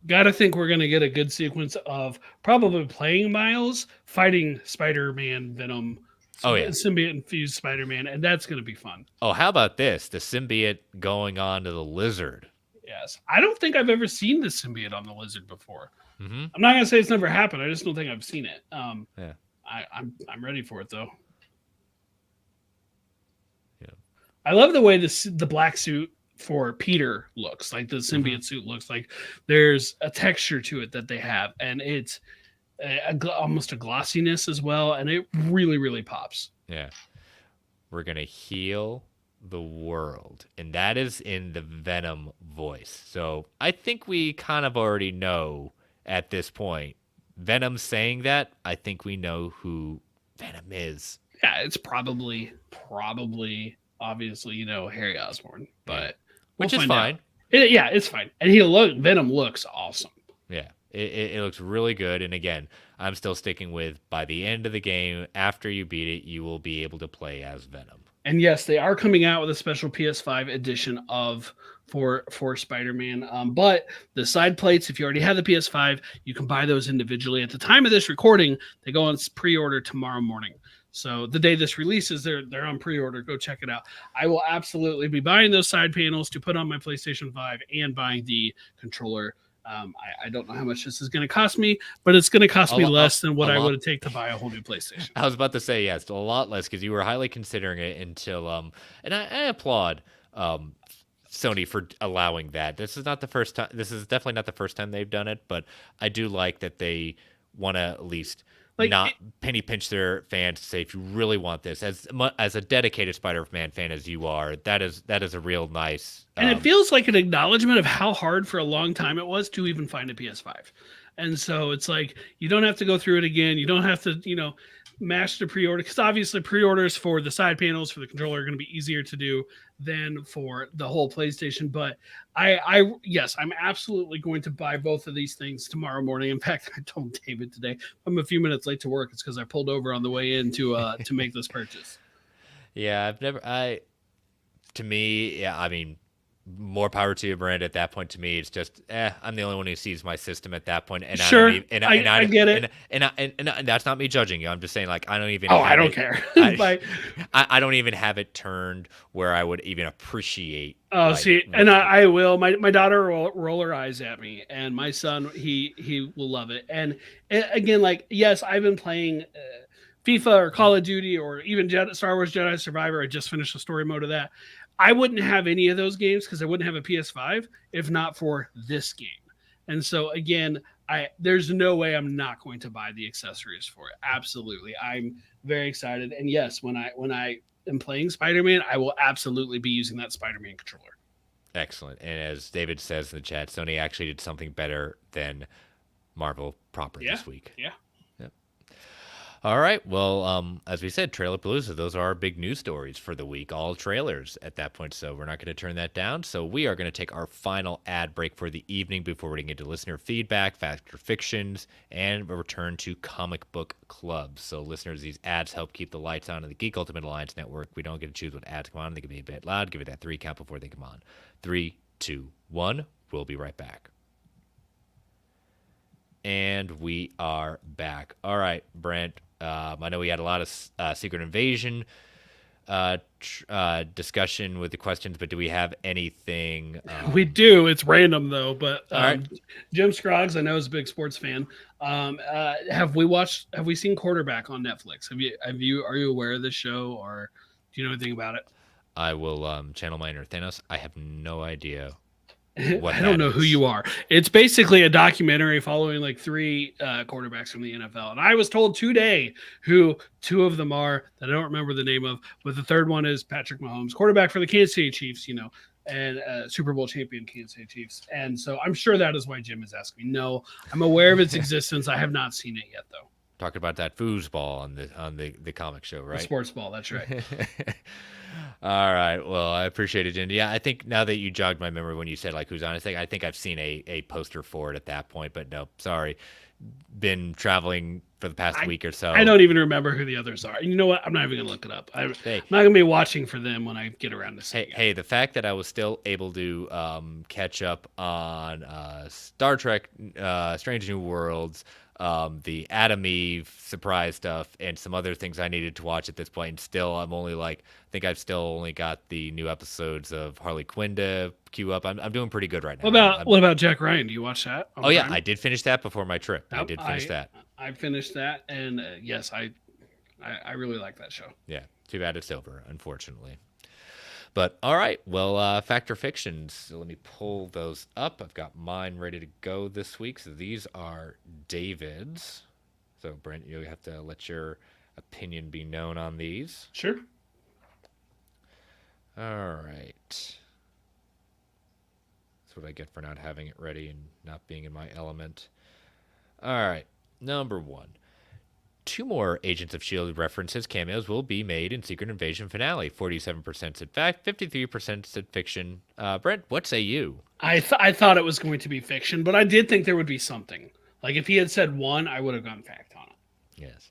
S2: Gotta think we're gonna get a good sequence of probably playing Miles fighting Spider-Man, Venom,
S1: Oh yeah.
S2: symbiote infused Spider-Man, and that's gonna be fun.
S1: Oh, how about this? The symbiote going on to the lizard.
S2: Yes, I don't think I've ever seen the symbiote on the lizard before.
S1: Mm-hmm.
S2: I'm not gonna say it's never happened. I just don't think I've seen it.
S1: Yeah.
S2: I'm ready for it though.
S1: Yeah.
S2: I love the way the black suit for Peter looks, like the
S1: Mm-hmm.
S2: symbiote suit looks like. There's a texture to it that they have, and it's almost a glossiness as well, and it really pops.
S1: Yeah. We're gonna heal the world, and that is in the Venom voice. So I think we kind of already know at this point. Venom saying that, I think we know who Venom is.
S2: Yeah, it's probably obviously Harry Osborn,
S1: Yeah,
S2: but we'll
S1: which is
S2: find out.
S1: fine.
S2: Yeah, it's fine, and Venom looks awesome.
S1: Yeah, it looks really good. And again, I'm still sticking with by the end of the game, after you beat it, you will be able to play as Venom.
S2: And yes, they are coming out with a special PS5 edition of for Spider-Man. But the side plates, if you already have the PS5, you can buy those individually. At the time of this recording, they go on pre-order tomorrow morning. So the day this releases, they're on pre-order. Go check it out. I will absolutely be buying those side panels to put on my PlayStation 5 and buying the controller. I don't know how much this is going to cost me, but it's going to cost
S1: A,
S2: me
S1: lo-
S2: less than
S1: a
S2: what I
S1: lot.
S2: would take to buy a whole new PlayStation.
S1: I was about to say yes, a lot less because you were highly considering it until and I applaud Sony for allowing that. This is not the first time. This is definitely not the first time they've done it, but I do like that they want to at least
S2: Like
S1: not penny pinch their fans to say if you really want this as a dedicated Spider-Man fan as you are, that is a real nice
S2: and it feels like an acknowledgement of how hard for a long time it was to even find a PS5. And so it's like you don't have to go through it again. You don't have to, mash the pre-order because obviously pre-orders for the side panels for the controller are going to be easier to do than for the whole PlayStation. But yes, I'm absolutely going to buy both of these things tomorrow morning. In fact, I told David today I'm a few minutes late to work. It's because I pulled over on the way in to make this purchase.
S1: Yeah, I've never I to me, yeah, I mean, more power to you, Brand. At that point, to me, it's just, I'm the only one who sees my system at that point, and I don't
S2: Sure,
S1: even,
S2: I get it.
S1: and that's not me judging you. I'm just saying, like, I don't even
S2: Oh, I
S1: have
S2: don't
S1: it.
S2: care.
S1: I,
S2: But
S1: I don't even have it turned where I would even appreciate
S2: oh,
S1: like
S2: see, and
S1: what's good.
S2: I will. My daughter will roll her eyes at me, and my son he will love it. And again, like yes, I've been playing FIFA or Call of Duty or even Star Wars Jedi Survivor. I just finished the story mode of that. I wouldn't have any of those games because I wouldn't have a PS5 if not for this game. And so again, I there's no way I'm not going to buy the accessories for it. Absolutely, I'm very excited. And yes, when I am playing Spider-Man, I will absolutely be using that Spider-Man controller.
S1: Excellent. And as David says in the chat, Sony actually did something better than Marvel proper
S2: Yeah,
S1: this week.
S2: yeah.
S1: Yep. All right. Well, as we said, Trailer Palooza, those are our big news stories for the week, all trailers at that point. So we're not going to turn that down. So we are going to take our final ad break for the evening before we get to listener feedback, factor fictions, and a return to comic book clubs. So listeners, these ads help keep the lights on in the Geek Ultimate Alliance Network. We don't get to choose what ads come on. They can be a bit loud. Give it that 3 count before they come on. 3, 2, 1. We'll be right back. And we are back. All right, Brent. I know we had a lot of Secret Invasion discussion with the questions, but do we have anything?
S2: We do. It's random though, but
S1: All right.
S2: Jim Scroggs, I know, is a big sports fan. Have we seen Quarterback on Netflix? Are you aware of this show, or do you know anything about it?
S1: I will channel my inner Thanos. I have no idea what
S2: I don't
S1: that
S2: know who
S1: is.
S2: you are. It's basically a documentary following like three quarterbacks from the NFL. And I was told today who two of them are that I don't remember the name of, but the third one is Patrick Mahomes, quarterback for the Kansas City Chiefs, and Super Bowl champion Kansas City Chiefs. And so I'm sure that is why Jim is asking me. No, I'm aware of its existence. I have not seen it yet, though.
S1: Talking about that foosball on the comic show, right?
S2: The sports ball, that's right.
S1: All right. Well, I appreciate it, Jen. Yeah, I think now that you jogged my memory when you said like who's on it, I think I've seen a poster for it at that point, but no, sorry. Been traveling for the past week or so.
S2: I don't even remember who the others are. You know what? I'm not even gonna look it up. I'm not gonna be watching for them when I get around to seeing it.
S1: Hey, the fact that I was still able to catch up on Star Trek, Strange New Worlds, the Adam Eve surprise stuff, and some other things I needed to watch at this point. And still, I think I've still only got the new episodes of Harley Quinn to queue up. I'm doing pretty good right now.
S2: What about Jack Ryan? Do you watch that?
S1: Oh yeah, I did finish that before my trip. I did finish that.
S2: I finished that, and yes, I really like that show.
S1: Yeah, too bad it's over, unfortunately. But all right, well, Fact or Fictions. So let me pull those up. I've got mine ready to go this week. So these are David's. So Brent, you have to let your opinion be known on these.
S2: Sure.
S1: All right. That's what I get for not having it ready and not being in my element. All right, number one. 2 more Agents of S.H.I.E.L.D. references, cameos, will be made in Secret Invasion finale. 47% said fact, 53% said fiction. Brent, what say you?
S2: I thought it was going to be fiction, but I did think there would be something. Like if he had said one, I would have gone fact on it.
S1: Yes.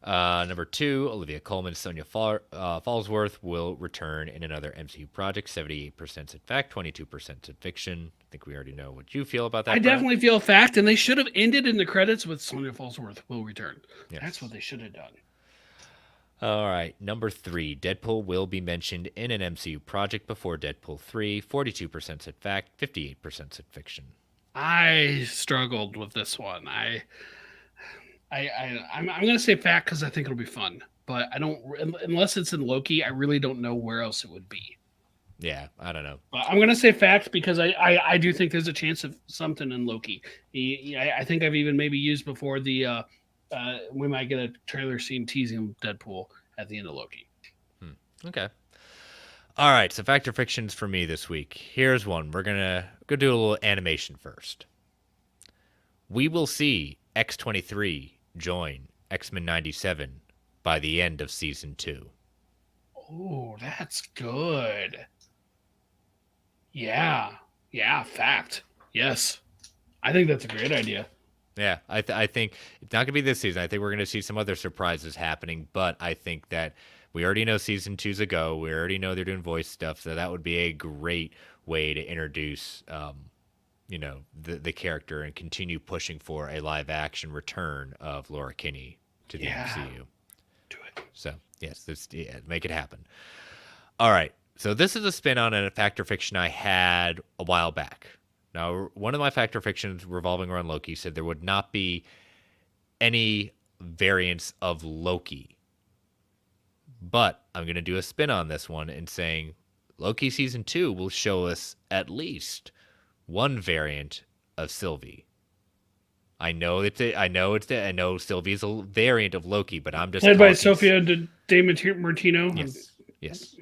S1: Number 2, Olivia Colman, Sonia Fallsworth will return in another MCU project. 78% said fact, 22% said fiction. I think we already know what you feel about that.
S2: I definitely feel fact, and they should have ended in the credits with Sonia Fallsworth will return. Yes. That's what they should have done.
S1: All right. Number 3, Deadpool will be mentioned in an MCU project before Deadpool 3. 42% said fact, 58% said fiction.
S2: I struggled with this one. I'm going to say fact because I think it'll be fun, but I don't, unless it's in Loki, I really don't know where else it would be.
S1: Yeah, I don't know.
S2: But I'm going to say fact because I do think there's a chance of something in Loki. I think I've even maybe used before we might get a trailer scene teasing Deadpool at the end of Loki.
S1: Okay. All right, so fact or fictions for me this week. Here's one. We're going to go do a little animation first. We will see X-23 join X-Men 97 by the end of season 2.
S2: Oh, that's good. Yeah, fact. Yes. I think that's a great idea.
S1: Yeah, I think it's not going to be this season. I think we're going to see some other surprises happening, but I think that we already know season 2's a go. We already know they're doing voice stuff, so that would be a great way to introduce the character and continue pushing for a live action return of Laura Kinney to the MCU.
S2: Do it.
S1: So yes, make it happen. All right. So this is a spin on a fact or fiction I had a while back. Now, one of my fact or fictions revolving around Loki said there would not be any variants of Loki. But I'm going to do a spin on this one and saying Loki season 2 will show us at least one variant of Sylvie. I know Sylvie's a variant of Loki, but I'm just
S2: played by Sophia de Martino.
S1: Yes.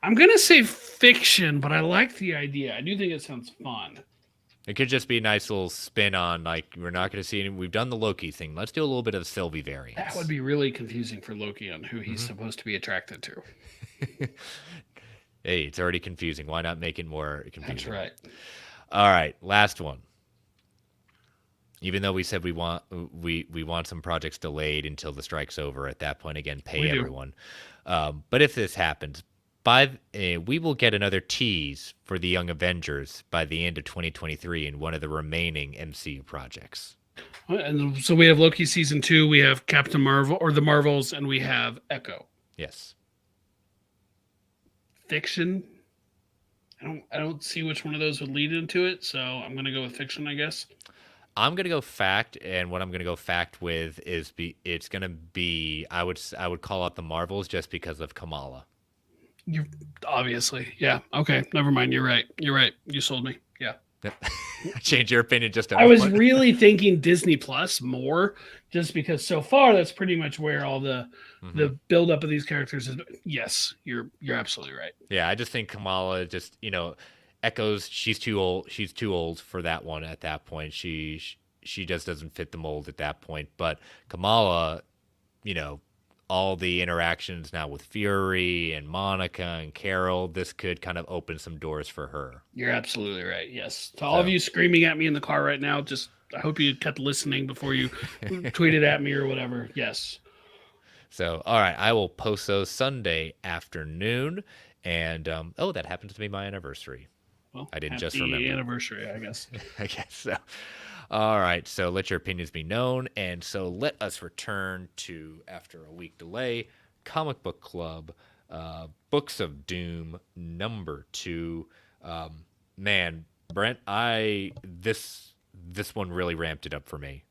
S2: I'm gonna say fiction, but I like the idea. I do think it sounds fun.
S1: It could just be a nice little spin on, like, we're not going to see any. We've done the Loki thing. Let's do a little bit of Sylvie variants.
S2: That would be really confusing for Loki on who he's supposed to be attracted to.
S1: Hey, it's already confusing. Why not make it more confusing?
S2: That's right.
S1: All right, last one. Even though we said we want some projects delayed until the strike's over, at that point, again, pay everyone. But if this happens, we will get another tease for the Young Avengers by the end of 2023 in one of the remaining MCU projects.
S2: And so we have Loki season 2, we have Captain Marvel or the Marvels, and we have Echo.
S1: Yes.
S2: Fiction. I don't see which one of those would lead into it, so I'm gonna go with fiction, I guess.
S1: I'm gonna go fact, and what I'm gonna go fact with is it's gonna be I would call out the Marvels just because of Kamala.
S2: You obviously, yeah. Okay, never mind. You're right. You're right. You sold me. Yeah.
S1: Change your opinion just
S2: I was
S1: a
S2: really thinking Disney Plus more, just because so far that's pretty much where all
S1: hmm
S2: the buildup of these characters is. Yes, you're absolutely right.
S1: Yeah, I just think Kamala just echoes. She's too old. She's too old for that one at that point. She just doesn't fit the mold at that point. But Kamala, you know, all the interactions now with Fury and Monica and Carol, this could kind of open some doors for her.
S2: You're absolutely right. Yes. To all of
S1: So,
S2: you screaming at me in the car right now, just I hope you kept listening before you tweeted at me or whatever. Yes.
S1: so all right, I will post those Sunday afternoon, and oh, that happens to be my anniversary.
S2: Well,
S1: I didn't just
S2: happy
S1: remember.
S2: anniversary, I guess.
S1: I guess so. All right, so let your opinions be known, and so let us return to after a week delay, Comic Book Club, Books of Doom #2. Man, Brent, I this one really ramped it up for me.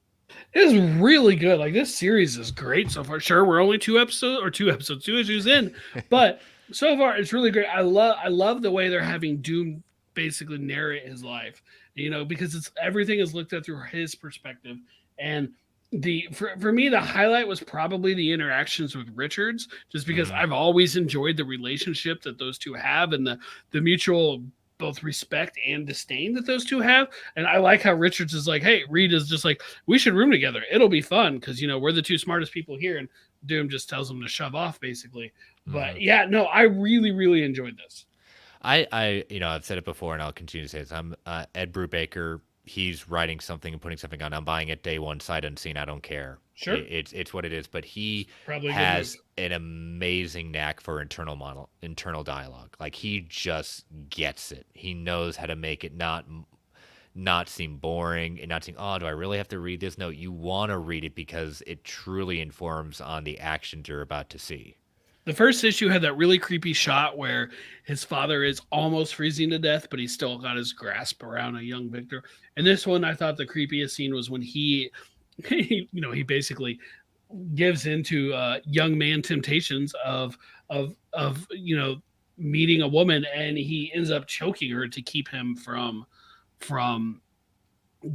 S2: It is really good. Like this series is great so far. Sure, we're only two issues in, but so far it's really great. I love the way they're having Doom basically narrate his life. Because it's everything is looked at through his perspective. And for me, the highlight was probably the interactions with Richards, just because
S1: hmm
S2: I've always enjoyed the relationship that those two have and the mutual both respect and disdain that those two have. And I like how Richards is like, hey, Reed is just like, we should room together. It'll be fun because we're the two smartest people here, and Doom just tells him to shove off basically.
S1: hmm
S2: But yeah, no, I really, really enjoyed this.
S1: I've said it before, and I'll continue to say this. I'm Ed Brubaker. He's writing something and putting something on. I'm buying it day one, sight unseen. I don't care.
S2: Sure.
S1: It's what it is. But he
S2: Probably a good move.
S1: has an amazing knack for internal dialogue. Like he just gets it. He knows how to make it not seem boring and not seem, oh, do I really have to read this? No, you want to read it because it truly informs on the actions you're about to see.
S2: The first issue had that really creepy shot where his father is almost freezing to death, but he's still got his grasp around a young Victor. And this one, I thought the creepiest scene was when he basically gives into young man temptations of meeting a woman, and he ends up choking her to keep him from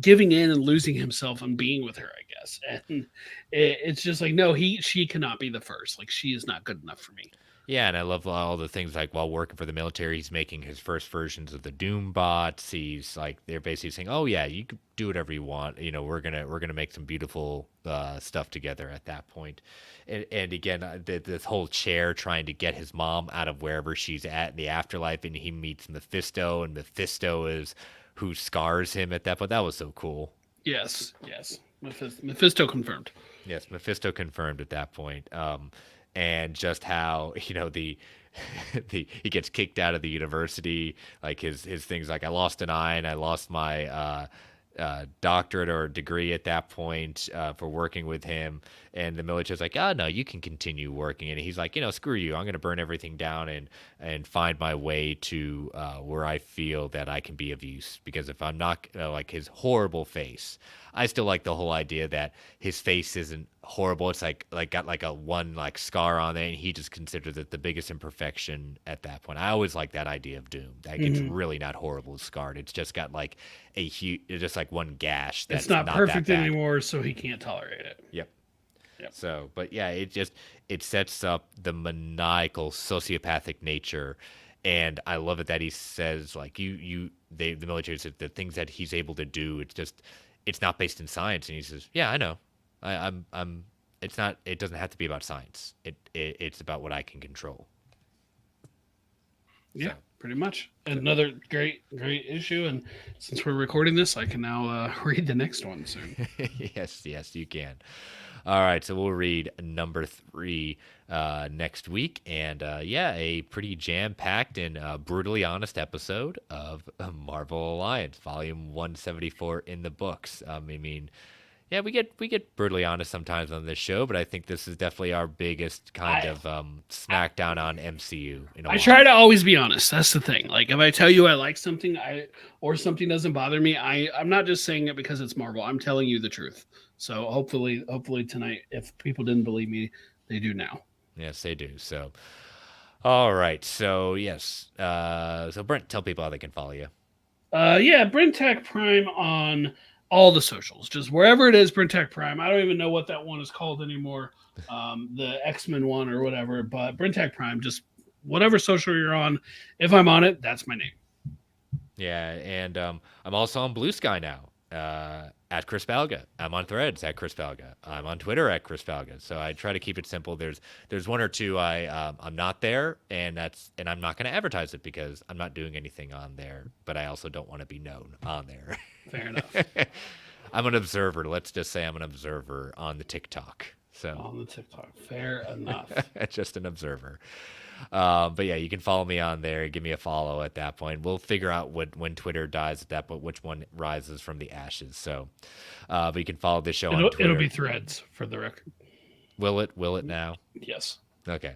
S2: giving in and losing himself and being with her, I guess. And it's just like, no, she cannot be the first. Like she is not good enough for me.
S1: Yeah, and I love all the things like while working for the military, he's making his first versions of the Doom bots. He's like they're basically saying, "Oh yeah, you can do whatever you want. We're gonna make some beautiful stuff together." At that point, and again, this whole chair trying to get his mom out of wherever she's at in the afterlife, and he meets Mephisto, and Mephisto is who scars him at that point. That was so cool.
S2: Yes. Mephisto confirmed.
S1: Yes, Mephisto confirmed at that point. And just how the he gets kicked out of the university, like his things like I lost an eye and I lost my doctorate or degree at that point for working with him, and the military's like, oh no, you can continue working, and he's like, screw you, I'm going to burn everything down and find my way to where I feel that I can be of use, because if I'm not like his horrible face, I still like the whole idea that his face isn't horrible. It's like got like a one like scar on there, and he just considers it the biggest imperfection at that point. I always like that idea of Doom. Like it's
S2: Mm-hmm.
S1: really not horrible scarred. It's just got like a huge, just like one gash
S2: It's
S1: that's
S2: not
S1: not that
S2: perfect
S1: bad.
S2: anymore, so he can't tolerate it.
S1: Yep.
S2: Yep.
S1: So, but yeah, it sets up the maniacal sociopathic nature, and I love it that he says like the military says the things that he's able to do. It's not based in science, and he says, yeah, I know, I'm. It's not. It doesn't have to be about science. It's about what I can control. So
S2: Yeah, pretty much. Another great issue, and since we're recording this, I can now read the next one soon.
S1: yes, you can. All right, so we'll read #3 next week, and yeah, a pretty jam-packed and brutally honest episode of Marvel Alliance, Volume 174 in the books. I mean, Yeah, we get brutally honest sometimes on this show, but I think this is definitely our biggest kind
S2: I
S1: of smackdown on MCU in a
S2: I
S1: while.
S2: try to always be honest. That's the thing. Like if I tell you I like something, or something doesn't bother me, I'm not just saying it because it's Marvel. I'm telling you the truth. So hopefully tonight, if people didn't believe me, they do now.
S1: Yes, they do. So, all right. So yes. So Brent, tell people how they can follow you.
S2: Yeah, Brentech Prime on all the socials, just wherever it is, Brentech Prime. I don't even know what that one is called anymore, the X-Men one or whatever. But Brentech Prime, just whatever social you're on. If I'm on it, that's my name.
S1: Yeah, and I'm also on Blue Sky now. At Chris Balga. I'm on Threads at Chris Balga. I'm on Twitter at Chris Balga. So I try to keep it simple. There's one or two I'm not there, and I'm not going to advertise it because I'm not doing anything on there. But I also don't want to be known on there.
S2: Fair enough.
S1: I'm an observer. Let's just say I'm an observer on the TikTok. So
S2: On the TikTok, fair enough.
S1: just an observer. But yeah, you can follow me on there. Give me a follow at that point. We'll figure out when Twitter dies at that point, which one rises from the ashes. So, but you can follow this show on Twitter.
S2: It'll be Threads for the record.
S1: Will it? Will it now?
S2: Yes.
S1: Okay.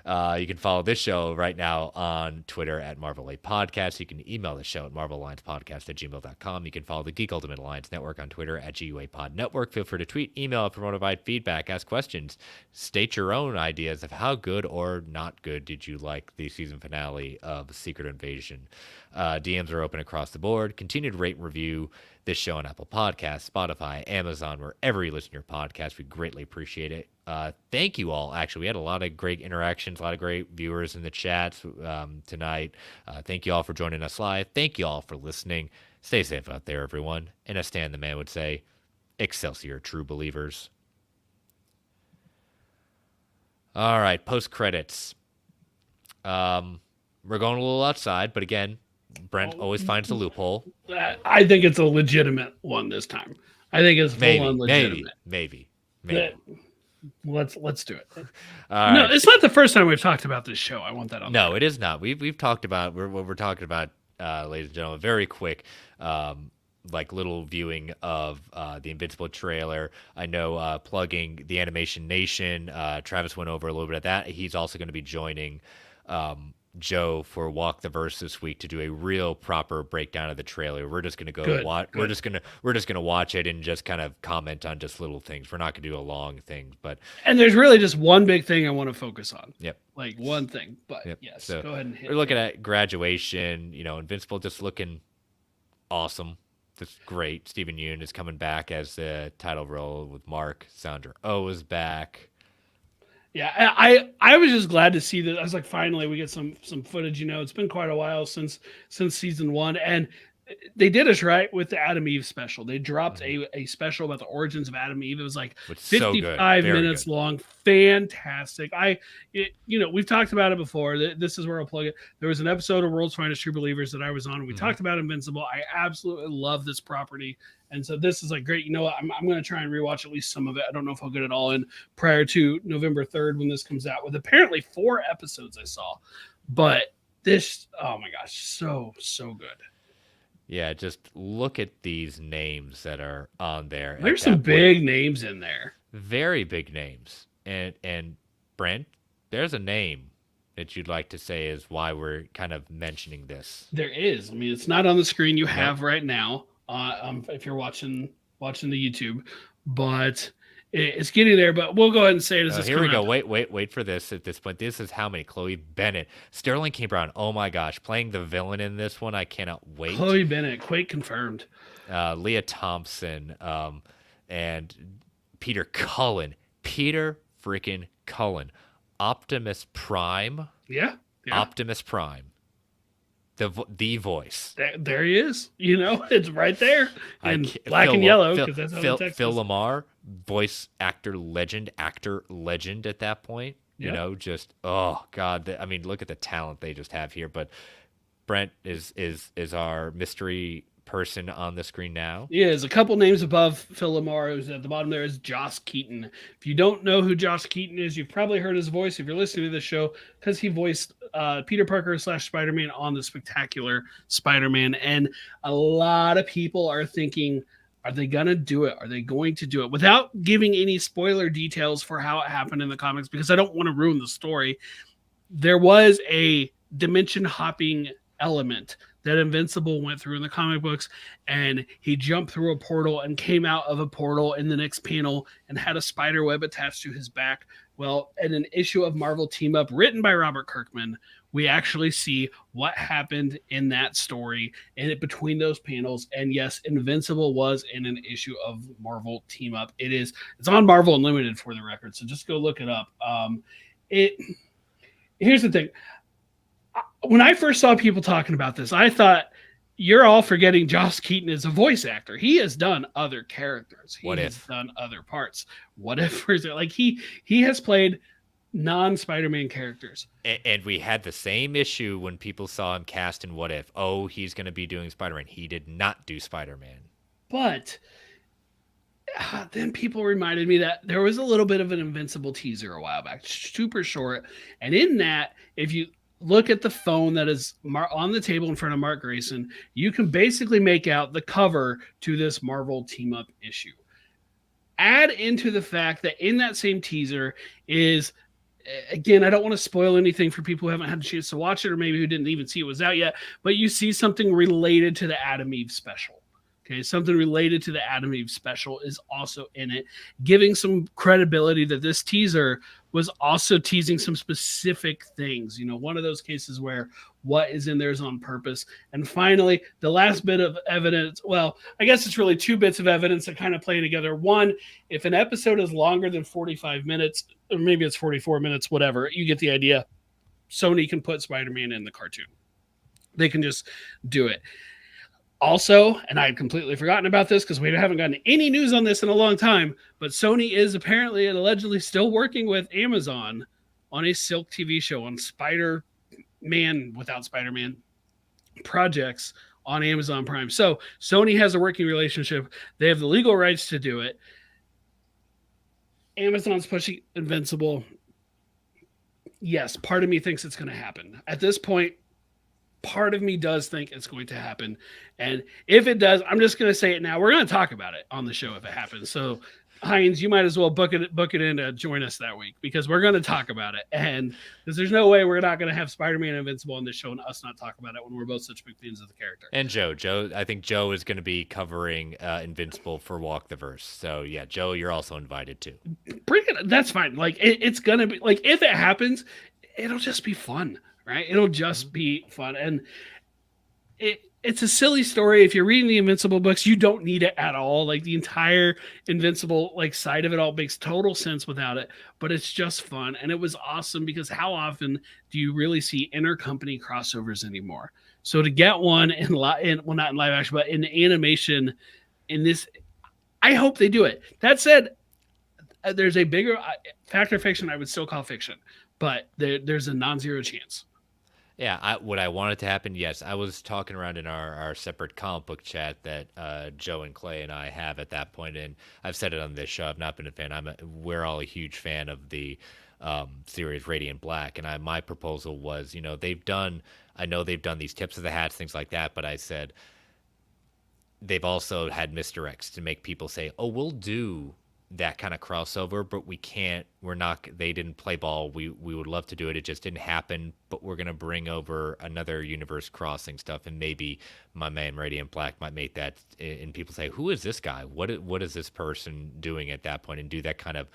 S1: You can follow this show right now on Twitter at Marvel 8 Podcast. You can email the show at marvelalliancepodcast@gmail.com. You can follow the Geek Ultimate Alliance Network on Twitter at GUA Pod Network. Feel free to tweet, email, promote, provide feedback, ask questions, state your own ideas of how good or not good did you like the season finale of Secret Invasion. DMs are open across the board. Continue to rate and review this show on Apple Podcasts, Spotify, Amazon, wherever you listen to your podcast. We greatly appreciate it. Thank you all. Actually, we had a lot of great interactions, a lot of great viewers in the chats tonight. Thank you all for joining us live. Thank you all for listening. Stay safe out there, everyone. And as Stan the Man would say, Excelsior, true believers. All right, post credits. We're going a little outside, but again, Brent always finds a loophole.
S2: I think it's a legitimate one this time. I think it's full on legitimate.
S1: Maybe.
S2: Let's do it.
S1: No,
S2: it's not the first time we've talked about this show. I want that on.
S1: No, it is not. We've talked about what we're talking about, ladies and gentlemen. Very quick, like little viewing of the Invincible trailer. I know plugging the Animation Nation. Travis went over a little bit of that. He's also going to be joining Joe for Walk the Verse this week to do a real proper breakdown of the trailer. We're just gonna go watch. We're just gonna watch it and just kind of comment on just little things. We're not gonna do a long thing, but
S2: there's really just one big thing I want to focus on.
S1: Yep.
S2: Like one thing, but
S1: yep.
S2: Yes.
S1: So
S2: go ahead and hit.
S1: We're looking at Graduation. Invincible just looking awesome. Just great. Stephen Yeun is coming back as the title role with Mark. Sandra Oh is back.
S2: Yeah, I was just glad to see that. I was like, finally, we get some footage. It's been quite a while since season one, and they did us right with the Adam Eve special. They dropped a special about the origins of Adam Eve. It was like 55 minutes long. Fantastic. We've talked about it before. This is where I'll plug it. There was an episode of World's Finest True Believers that I was on. And we talked about Invincible. I absolutely love this property. And so this is like great. You know what? I'm going to try and rewatch at least some of it. I don't know if I'll get it all in prior to November 3rd when this comes out, with apparently 4 episodes I saw. But this, oh my gosh, so good.
S1: Yeah, just look at these names that are on there.
S2: There's some big names in there.
S1: Very big names. And Brent, there's a name that you'd like to say is why we're kind of mentioning this.
S2: There is. I mean, it's not on the screen you have right now. If you're watching the YouTube, but it's getting there. But we'll go ahead and say it as
S1: here we go. Wait for this. At this point, this is how many? Chloe Bennett, Sterling K. Brown. Oh my gosh, playing the villain in this one. I cannot wait.
S2: Chloe Bennett, Quake confirmed.
S1: Leah Thompson, and Peter Cullen. Peter freaking Cullen. Optimus Prime.
S2: Yeah.
S1: Optimus Prime. The voice.
S2: There he is. It's right there in black and yellow.
S1: Phil Lamar, voice actor legend at that point.
S2: Yep.
S1: Just oh god. I mean, look at the talent they just have here. But Brent is our mystery person on the screen now.
S2: Yeah, there's a couple names above Phil Lamar. Who's at the bottom there is Joss Keaton. If you don't know who Joss Keaton is, you've probably heard his voice if you're listening to the show, because he voiced Peter Parker / Spider-Man on the Spectacular Spider-Man. And a lot of people are thinking, Are they gonna do it? Are they going to do it without giving any spoiler details for how it happened in the comics? Because I don't want to ruin the story. There was a dimension hopping element that Invincible went through in the comic books, and he jumped through a portal and came out of a portal in the next panel and had a spider web attached to his back. Well, in an issue of Marvel Team Up written by Robert Kirkman, we actually see what happened in that story and it between those panels. And yes, Invincible was in an issue of Marvel Team Up. It's on Marvel Unlimited for the record, so just go look it up. It Here's the thing. When I first saw people talking about this, I thought, you're all forgetting Joss Keaton is a voice actor. He has done other characters. He has done other parts. What if like he has played non-Spider-Man characters.
S1: And we had the same issue when people saw him cast in What If. Oh, he's going to be doing Spider-Man. He did not do Spider-Man.
S2: But then people reminded me that there was a little bit of an Invincible teaser a while back, super short. And in that, if you look at the phone that is on the table in front of Mark Grayson, you can basically make out the cover to this Marvel Team Up issue. Add into the fact that in that same teaser is, again, I don't want to spoil anything for people who haven't had a chance to watch it or maybe who didn't even see it was out yet, but you see something related to the Adam Eve special. Okay, something related to the Adam Eve special is also in it, giving some credibility that this teaser was also teasing some specific things. You know, one of those cases where what is in there is on purpose. And finally, the last bit of evidence, well, I guess it's really two bits of evidence that kind of play together. One, if an episode is longer than 45 minutes, or maybe it's 44 minutes, whatever, you get the idea. Sony can put Spider-Man in the cartoon. They can just do it. Also, and I had completely forgotten about this because we haven't gotten any news on this in a long time, but Sony is apparently and allegedly still working with Amazon on a Silk TV show on Spider-Man without Spider-Man projects on Amazon Prime. So Sony has a working relationship. They have the legal rights to do it. Amazon's pushing Invincible. Yes, part of me thinks it's going to happen. At this point, part of me does think it's going to happen. And if it does, I'm just going to say it now. We're going to talk about it on the show if it happens. So, Hines, you might as well book it in to join us that week because we're going to talk about it. And because there's no way we're not going to have Spider-Man and Invincible on this show and us not talk about it when we're both such big fans of the character.
S1: And Joe, I think Joe is going to be covering Invincible for Walk the Verse. So yeah, Joe, you're also invited too.
S2: Bring it. That's fine. Like it's going to be like, if it happens, it'll just be fun. Right? It'll just be fun. And it's a silly story. If you're reading the Invincible books, you don't need it at all. Like the entire Invincible side of it all makes total sense without it, but it's just fun. And it was awesome because how often do you really see intercompany crossovers anymore? So to get one well, not in live action, but in animation in this, I hope they do it. That said, there's a bigger Fact or Fiction. I would still call fiction, but there's a non-zero chance.
S1: Yeah, what I wanted to happen, yes. I was talking around in our separate comic book chat that Joe and Clay and I have at that point, and I've said it on this show. I've not been a fan. We're all a huge fan of the series Radiant Black, and my proposal was, I know they've done these tips of the hats, things like that, but I said they've also had misdirects to make people say, oh, we'll do that kind of crossover, but they didn't play ball. We would love to do it. It just didn't happen, but we're going to bring over another universe crossing stuff. And maybe my man Radiant Black might make that. And people say, who is this guy? What is this person doing at that point? And do that kind of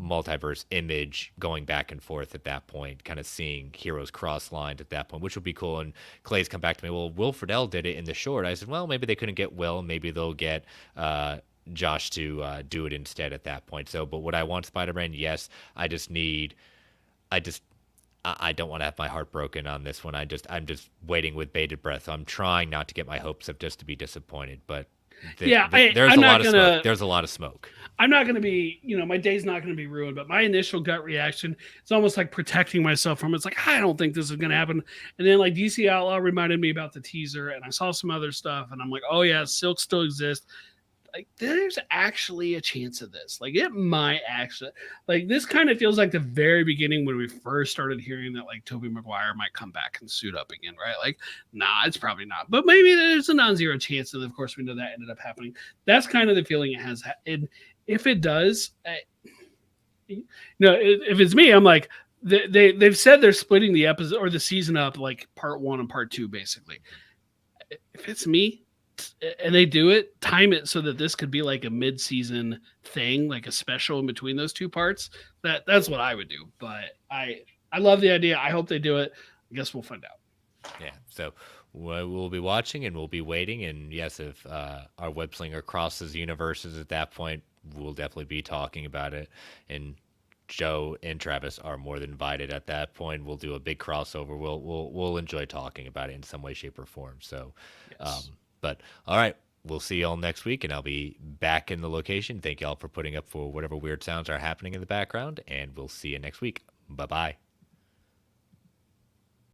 S1: multiverse image going back and forth at that point, kind of seeing heroes cross lines at that point, which would be cool. And Clay's come back to me, well, Will Friedle did it in the short. I said, well, maybe they couldn't get Will. Maybe they'll get, Josh to do it instead at that point. So, but would I want Spider-Man? Yes. I don't want to have my heart broken on this one. I'm just waiting with bated breath. So I'm trying not to get my hopes up just to be disappointed. But there's a lot of smoke.
S2: I'm not going to be, my day's not going to be ruined, but my initial gut reaction, it's almost like protecting myself from it. It's like, I don't think this is going to happen. And then DC Outlaw reminded me about the teaser and I saw some other stuff and I'm like, oh yeah, Silk still exists. like there's actually a chance of this. Like it might actually, like this kind of feels like the very beginning when we first started hearing that like Tobey Maguire might come back and suit up again, right? Like, nah, it's probably not, but maybe there's a non-zero chance, and of course we know that ended up happening. That's kind of the feeling it has. And if it does, if it's me, I'm like, they've said they're splitting the episode or the season up like part one and part two, basically. If it's me and they do it, time it so that this could be like a mid-season thing, like a special in between those two parts. That's what I would do. But I love the idea. I hope they do it. I guess we'll find out.
S1: Yeah. So we'll be watching and we'll be waiting. And yes, if our web slinger crosses universes at that point, we'll definitely be talking about it. And Joe and Travis are more than invited at that point. We'll do a big crossover. We'll enjoy talking about it in some way, shape, or form. So,
S2: Yes.
S1: but all right, we'll see y'all next week, and I'll be back in the location. Thank y'all for putting up for whatever weird sounds are happening in the background, and we'll see you next week. Bye bye.